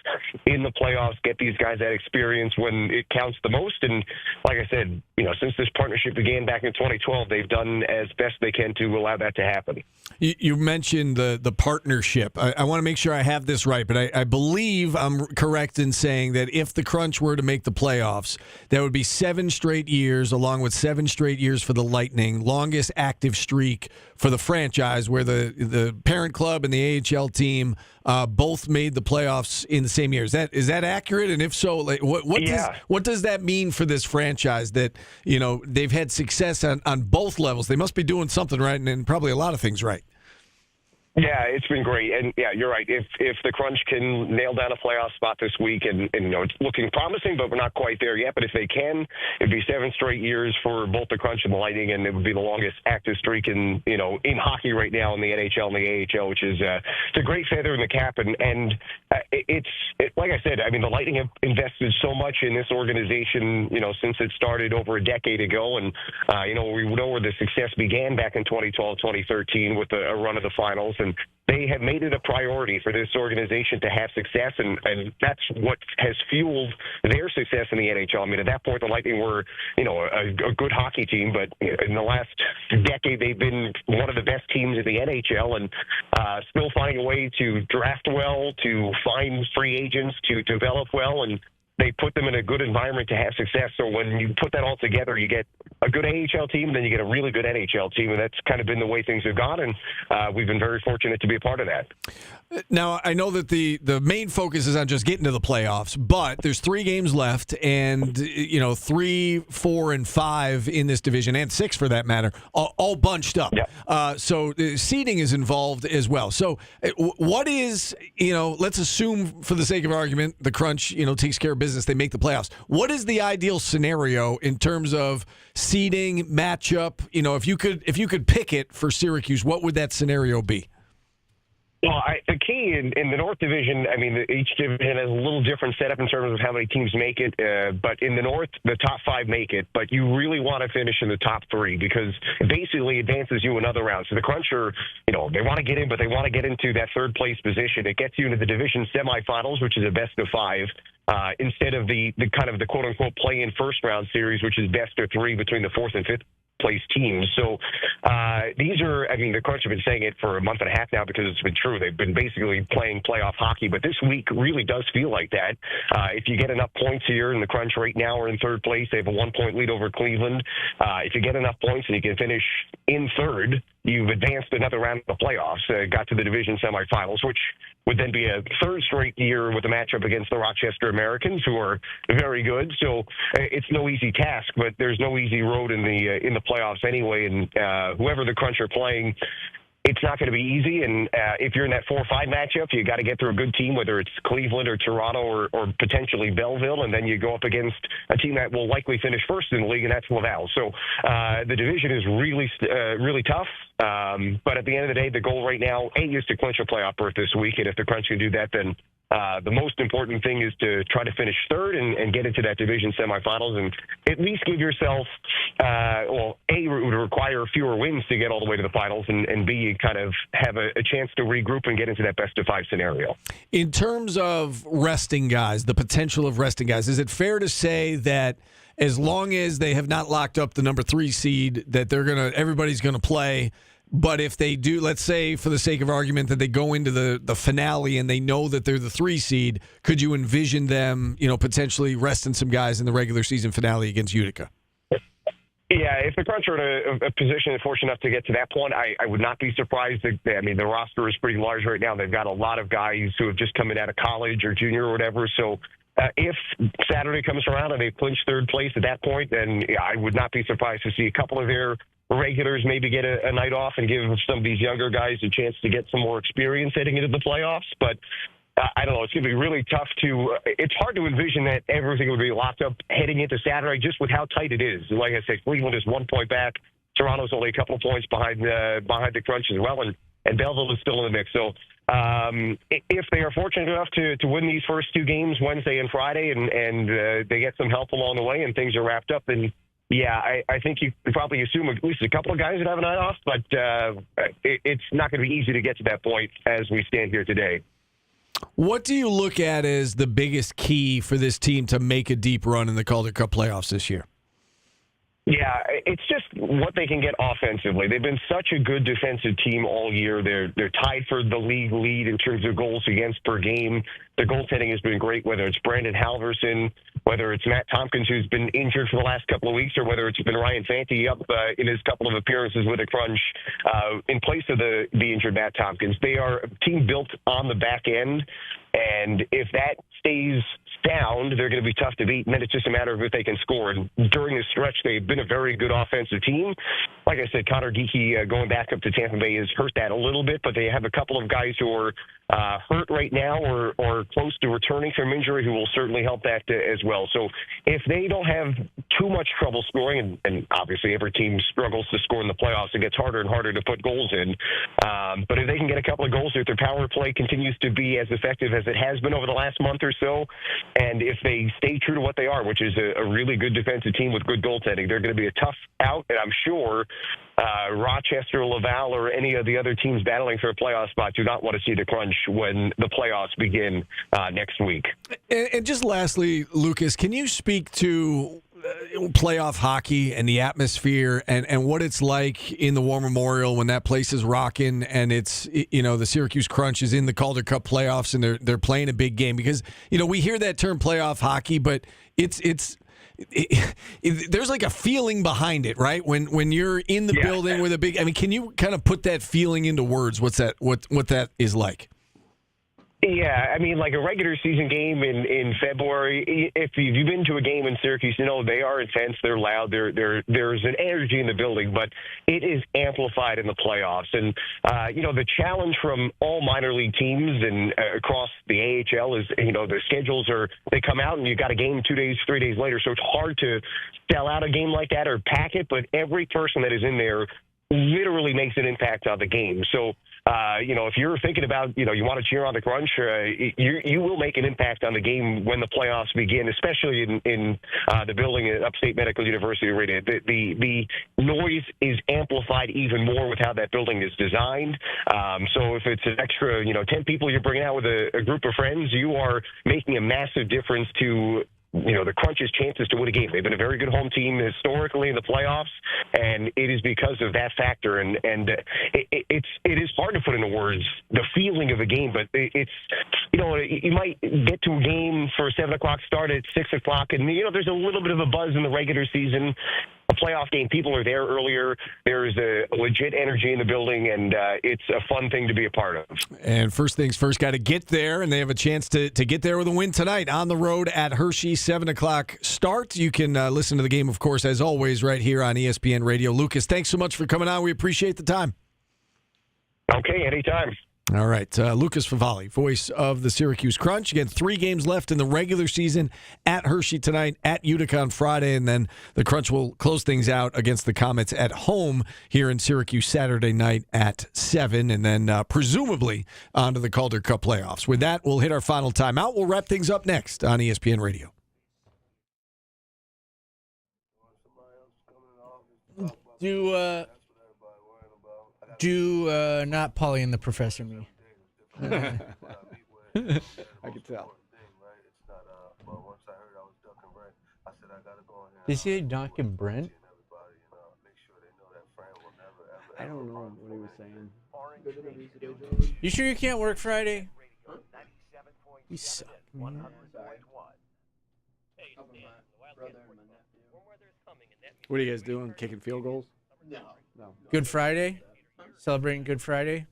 in the playoffs, get these guys that experience when it counts the most. And like I said, since this partnership began back in 2012, they've done as best they can to allow that to happen. You mentioned mentioned the partnership. I want to make sure I have this right, but I believe I'm correct in saying that if the Crunch were to make the playoffs, that would be 7 straight years, along with 7 straight years for the Lightning, longest active streak for the franchise, where the parent club and the AHL team both made the playoffs in the same year. Is that accurate? And if so, like, what does that mean for this franchise that, they've had success on both levels? They must be doing something right and probably a lot of things right. Yeah, it's been great. And, yeah, you're right. If the Crunch can nail down a playoff spot this week, and it's looking promising, but we're not quite there yet. But if they can, it'd be 7 straight years for both the Crunch and the Lightning, and it would be the longest active streak in hockey right now in the NHL and the AHL, which is it's a great feather in the cap. And it's like I said, I mean, the Lightning have invested so much in this organization, since it started over a decade ago. And, we know where the success began back in 2012, 2013 with a run of the finals. And they have made it a priority for this organization to have success, and that's what has fueled their success in the NHL. I mean, at that point, the Lightning were, a good hockey team, but in the last decade, they've been one of the best teams in the NHL, and still finding a way to draft well, to find free agents, to develop well, and they put them in a good environment to have success. So when you put that all together, you get a good AHL team, and then you get a really good NHL team, and that's kind of been the way things have gone, and we've been very fortunate to be a part of that. Now, I know that the main focus is on just getting to the playoffs, but there's 3 games left, and 3, 4, and 5 in this division, and 6 for that matter, all bunched up. Yeah. So seeding is involved as well. So what is, let's assume for the sake of argument, the Crunch, takes care of business, they make the playoffs. What is the ideal scenario in terms of seeding, matchup? If you could pick it for Syracuse, what would that scenario be? Well, the key in the North Division, I mean, each division has a little different setup in terms of how many teams make it. But in the North, the top 5 make it. But you really want to finish in the top 3 because it basically advances you another round. So the Crunch are, they want to get in, but they want to get into that third place position. It gets you into the division semifinals, which is a best of 5. Instead of the kind of the quote unquote play in first round series, which is best of 3 between the 4th and 5th place teams. So these are, I mean, the Crunch have been saying it for a month and a half now because it's been true. They've been basically playing playoff hockey, but this week really does feel like that. If you get enough points here, and the Crunch right now are in 3rd place, they have a 1-point lead over Cleveland. If you get enough points and you can finish in 3rd, you've advanced another round of the playoffs, got to the division semifinals, which would then be a 3rd straight year with a matchup against the Rochester Americans, who are very good. So it's no easy task, but there's no easy road in the playoffs anyway. And whoever the Crunch are playing, it's not going to be easy. And if you're in that 4-5 matchup, you got to get through a good team, whether it's Cleveland or Toronto or potentially Belleville, and then you go up against a team that will likely finish first in the league, and that's Laval. So the division is really tough. But at the end of the day, the goal right now, is to clinch a playoff berth this week. And if the Crunch can do that, then the most important thing is to try to finish 3rd and get into that division semifinals and at least give yourself, it would require fewer wins to get all the way to the finals, and B, you kind of have a chance to regroup and get into that best of 5 scenario. In terms of resting guys, the potential of resting guys, is it fair to say that as long as they have not locked up the number 3 seed, that everybody's going to play? But if they do, let's say for the sake of argument that they go into the finale and they know that they're the 3 seed, could you envision them, potentially resting some guys in the regular season finale against Utica? Yeah, if the Crunch are in a position and fortunate enough to get to that point, I would not be surprised. I mean, the roster is pretty large right now. They've got a lot of guys who have just come in out of college or junior or whatever. So if Saturday comes around and they clinch 3rd place at that point, then I would not be surprised to see a couple of their regulars maybe get a night off and give some of these younger guys a chance to get some more experience heading into the playoffs. But I don't know. It's going to be really tough it's hard to envision that everything would be locked up heading into Saturday just with how tight it is. Like I said, Cleveland is 1 point back. Toronto's only a couple of points behind the Crunch as well. And Belleville is still in the mix. So if they are fortunate enough to win these first 2 games, Wednesday and Friday, and they get some help along the way and things are wrapped up, then yeah, I think you could probably assume at least a couple of guys would have a night off, but it's not going to be easy to get to that point as we stand here today. What do you look at as the biggest key for this team to make a deep run in the Calder Cup playoffs this year? Yeah, It's just what they can get offensively. They've been such a good defensive team all year. They're tied for the league lead in terms of goals against per game. The goaltending has been great, whether it's Brandon Halverson, whether it's Matt Tompkins, who's been injured for the last couple of weeks, or whether it's been Ryan Fanti up in his couple of appearances with a crunch in place of the injured Matt Tompkins. They are a team built on the back end, and if that stays sound, they're going to be tough to beat, and then it's just a matter of if they can score. And during this stretch, they've been a very good offensive team. Like I said, Connor Geekie going back up to Tampa Bay has hurt that a little bit, but they have a couple of guys who are hurt right now or close to returning from injury who will certainly help that as well. So if they don't have too much trouble scoring, and obviously every team struggles to score in the playoffs, it gets harder and harder to put goals in. But if they can get a couple of goals, if their power play continues to be as effective as it has been over the last month or so, and if they stay true to what they are, which is a really good defensive team with good goaltending, they're going to be a tough out, and I'm sure Rochester, Laval, or any of the other teams battling for a playoff spot do not want to see the crunch when the playoffs begin next week. And just lastly, Lucas, can you speak to playoff hockey and the atmosphere and what it's like in the War Memorial when that place is rocking and it's, the Syracuse Crunch is in the Calder Cup playoffs and they're playing a big game? Because, we hear that term playoff hockey, but there's like a feeling behind it, right? When you're in the building with a big, can you kind of put that feeling into words? What that is like? Yeah, like a regular season game in February, if you've been to a game in Syracuse, they are intense, they're loud, there's an energy in the building, but it is amplified in the playoffs. And, the challenge from all minor league teams and across the AHL is, the schedules they come out and you got a game 2 days, 3 days later, so it's hard to sell out a game like that or pack it, but every person that is in there literally makes an impact on the game. So, if you're thinking about, you want to cheer on the Crunch, you will make an impact on the game when the playoffs begin, especially in the building at Upstate Medical University Arena. The noise is amplified even more with how that building is designed. So if it's an extra, 10 people you're bringing out with a group of friends, you are making a massive difference to the Crunch's chances to win a game. They've been a very good home team historically in the playoffs, and it is because of that factor. And it is hard to put into words the feeling of a game, but it's you might get to a game for a 7 o'clock start at 6 o'clock, and there's a little bit of a buzz in the regular season. A playoff game, people are there earlier. There's a legit energy in the building, and it's a fun thing to be a part of. And first things first, got to get there, and they have a chance to get there with a win tonight on the road at Hershey, 7 o'clock start. You can listen to the game, of course, as always, right here on ESPN Radio. Lucas, thanks so much for coming on. We appreciate the time. Okay, anytime. All right, Lucas Favali, voice of the Syracuse Crunch. Again, 3 games left in the regular season at Hershey tonight, at Utica on Friday, and then the Crunch will close things out against the Comets at home here in Syracuse Saturday night at 7, and then presumably onto the Calder Cup playoffs. With that, we'll hit our final timeout. We'll wrap things up next on ESPN Radio. Do not Polly and the Professor me. I could tell. Did you say Duncan Brent? I don't know what he was saying. You sure you can't work Friday? You suck, man. What are you guys doing? Kicking field goals? No. Good Friday? Celebrating Good Friday?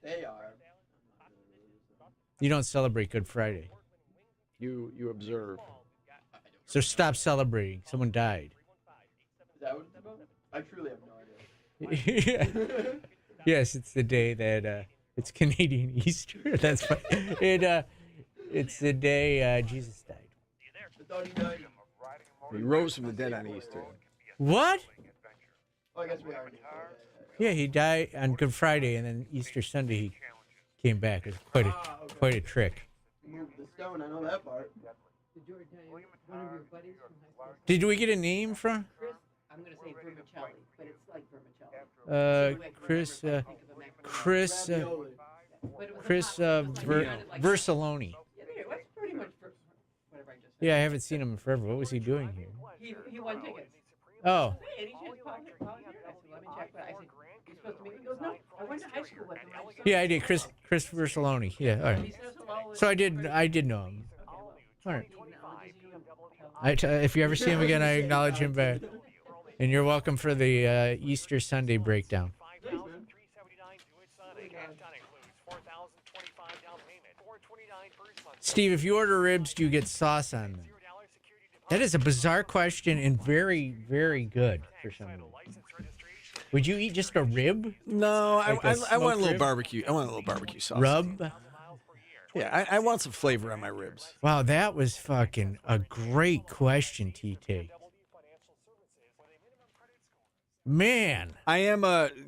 They are. You don't celebrate Good Friday. You observe. So stop celebrating. Someone died. Is that what it's about? I truly have no idea. Yes, it's the day that it's Canadian Easter. That's fine. It's the day Jesus died. I thought he died. He rose from the dead on Easter. What? Oh, I guess we are. Yeah, he died on Good Friday, and then Easter Sunday he came back. It was quite a trick. Moved the stone. I know that part. Did we get a name from? I'm going to say vermicelli, but it's like vermicelli. Chris Versaloni. Yeah, I haven't seen him in forever. What was he doing here? He won tickets. Oh. And he just supposed to meet? He goes, no, I went to high school with him. Yeah, I did. Christopher Saloni. Yeah, all right. So I did know him. All right. If you ever see him again, I acknowledge him back. And you're welcome for the Easter Sunday breakdown. Steve, if you order ribs, do you get sauce on them? That is a bizarre question and very, very good for some reason. Would you eat just a rib? No, Like I want a little rib? barbecue. I want a little barbecue sauce. Rub? Yeah, I want some flavor on my ribs. Wow, that was fucking a great question, TT. Man. I am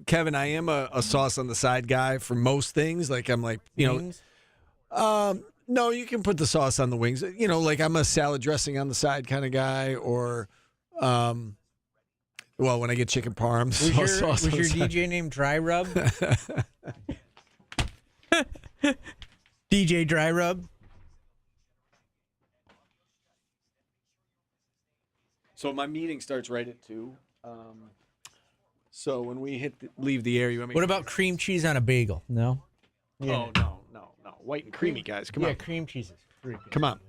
Kevin, I am a sauce on the side guy for most things. Like I'm like, Wings? No, you can put the sauce on the wings. You know, like I'm a salad dressing on the side kind of guy, or well, when I get chicken parms, Was your DJ name Dry Rub? DJ Dry Rub? So my meeting starts right at 2. So when we leave the area, What about cream cheese on a bagel? No? Oh, no. White and creamy, guys. Come on. Yeah, cream cheese is freaking Come on.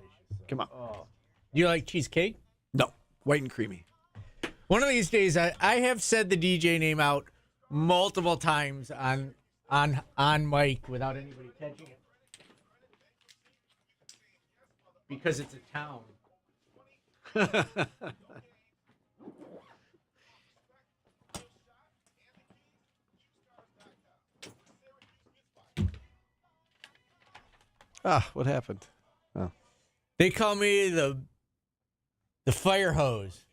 Oh. Do you like cheesecake? No. White and creamy. One of these days, I have said the DJ name out multiple times on mic without anybody catching it. Because it's a town. What happened? Oh. They call me the fire hose.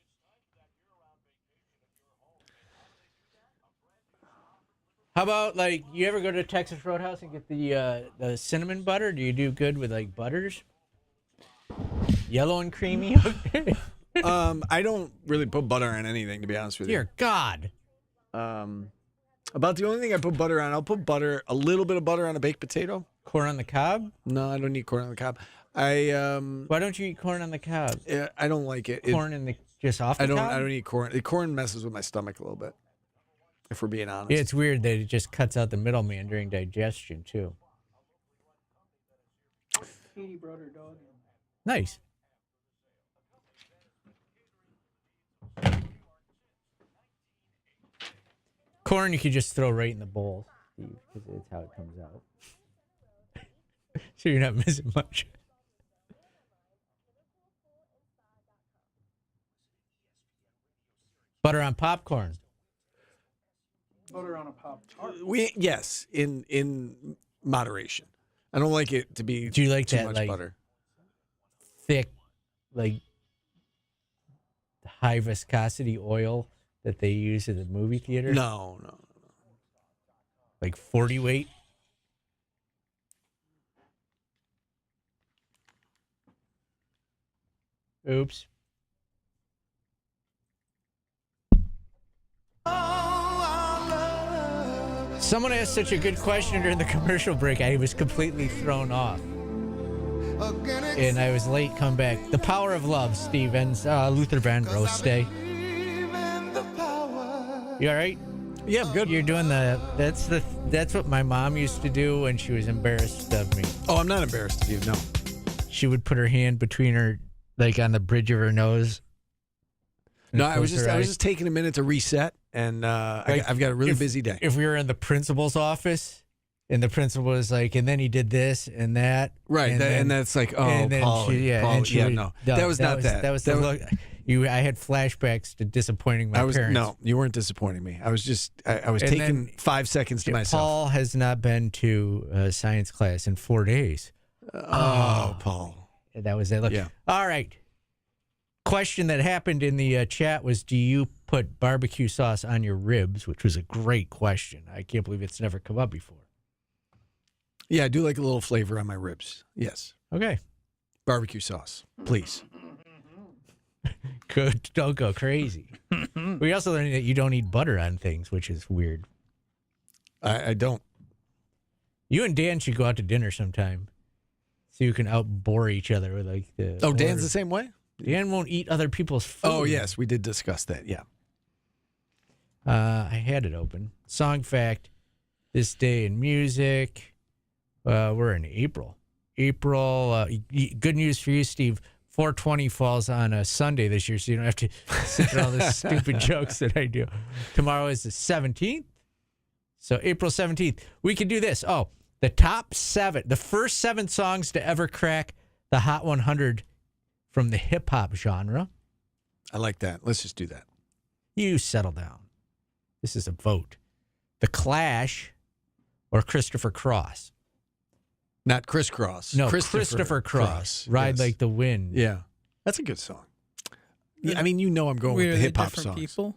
How about, like, you ever go to Texas Roadhouse and get the cinnamon butter? Do you do good with, like, butters? Yellow and creamy? I don't really put butter on anything, to be honest with you. Dear God. About the only thing I put butter on, I'll put a little bit of butter on a baked potato. Corn on the cob? No, I don't eat corn on the cob. Why don't you eat corn on the cob? I don't like it. Corn in the just off the cob? I don't eat corn. The corn messes with my stomach a little bit, if we're being honest. Yeah, it's weird that it just cuts out the middleman during digestion, too. Katie brought her dog in. Nice. Corn you could just throw right in the bowl, Steve, because it's how it comes out. So you're not missing much. Butter on popcorn. Butter on a Pop-Tart. Yes, in moderation. I don't like it to be Do you like too that, much like, butter. Thick, like, high viscosity oil that they use at the movie theater? No. Like 40 weight? Oops. Someone asked such a good question during the commercial break, I was completely thrown off. And I was late come back. The Power of Love, Stevens, Luther Vandross Day. You all right? Yeah, I'm good. You're doing that's what my mom used to do when she was embarrassed of me. Oh, I'm not embarrassed of you, no. She would put her hand between her, like on the bridge of her nose. No, I was just taking a minute to reset, and I've got a really busy day. If we were in the principal's office, and the principal was like, and then he did this and that, right? And that's like, oh, Paul, no, that was not that. That was the look. I had flashbacks to disappointing my parents. No, you weren't disappointing me. I was just, I was taking 5 seconds to myself. Paul has not been to science class in 4 days. Paul. That was it. Look. Yeah. All right. Question that happened in the chat was, do you put barbecue sauce on your ribs? Which was a great question. I can't believe it's never come up before. Yeah, I do like a little flavor on my ribs. Yes. Okay. Barbecue sauce, please. Good. Don't go crazy. We also learned that you don't eat butter on things, which is weird. I don't. You and Dan should go out to dinner sometime, so you can outbore each other with like the. Oh, Dan's the same way? Dan won't eat other people's food. Oh, yes, we did discuss that. Yeah. I had it open. Song fact, this day in music. We're in April. Good news for you, Steve. 420 falls on a Sunday this year, so you don't have to sit through all the stupid jokes that I do. Tomorrow is the 17th. So April 17th. We can do this. Oh, the top 7, the first 7 songs to ever crack the Hot 100 from the hip-hop genre. I like that. Let's just do that. You settle down. This is a vote. The Clash or Christopher Cross? Not crisscross. No, Christopher Cross. Ride Yes. Like the Wind. Yeah. That's a good song. Yeah, I mean, you know I'm going with the hip hop songs. People?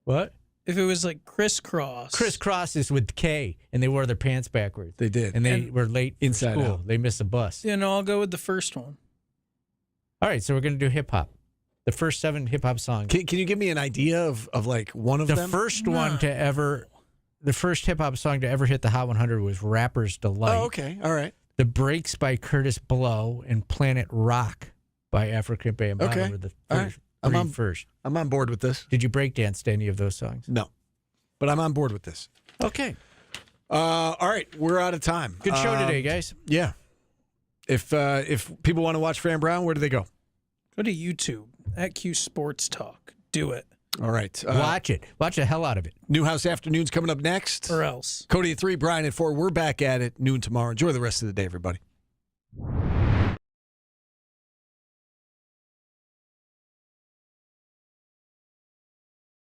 What? If it was like crisscross. Crisscross is with K, and they wore their pants backwards. They did. And they were late inside for school. out. They missed the bus. Yeah, no, I'll go with the first one. All right, so we're going to do hip-hop. The first 7 hip-hop songs. Can you give me an idea of like one of the them? First one to ever... The first hip-hop song to ever hit the Hot 100 was Rapper's Delight. Oh, okay. All right. The Breaks by Curtis Blow and Planet Rock by African Bambaataa Okay. were the All first. right. First. I'm on board with this. Did you breakdance to any of those songs? No. But I'm on board with this. Okay. All right. We're out of time. Good show today, guys. Yeah. If people want to watch Fran Brown, where do they go? Go to YouTube at Q Sports Talk. Do it. All right. Watch it. Watch the hell out of it. Newhouse Afternoons coming up next. Or else. Cody at 3, Brian at 4. We're back at it noon tomorrow. Enjoy the rest of the day, everybody.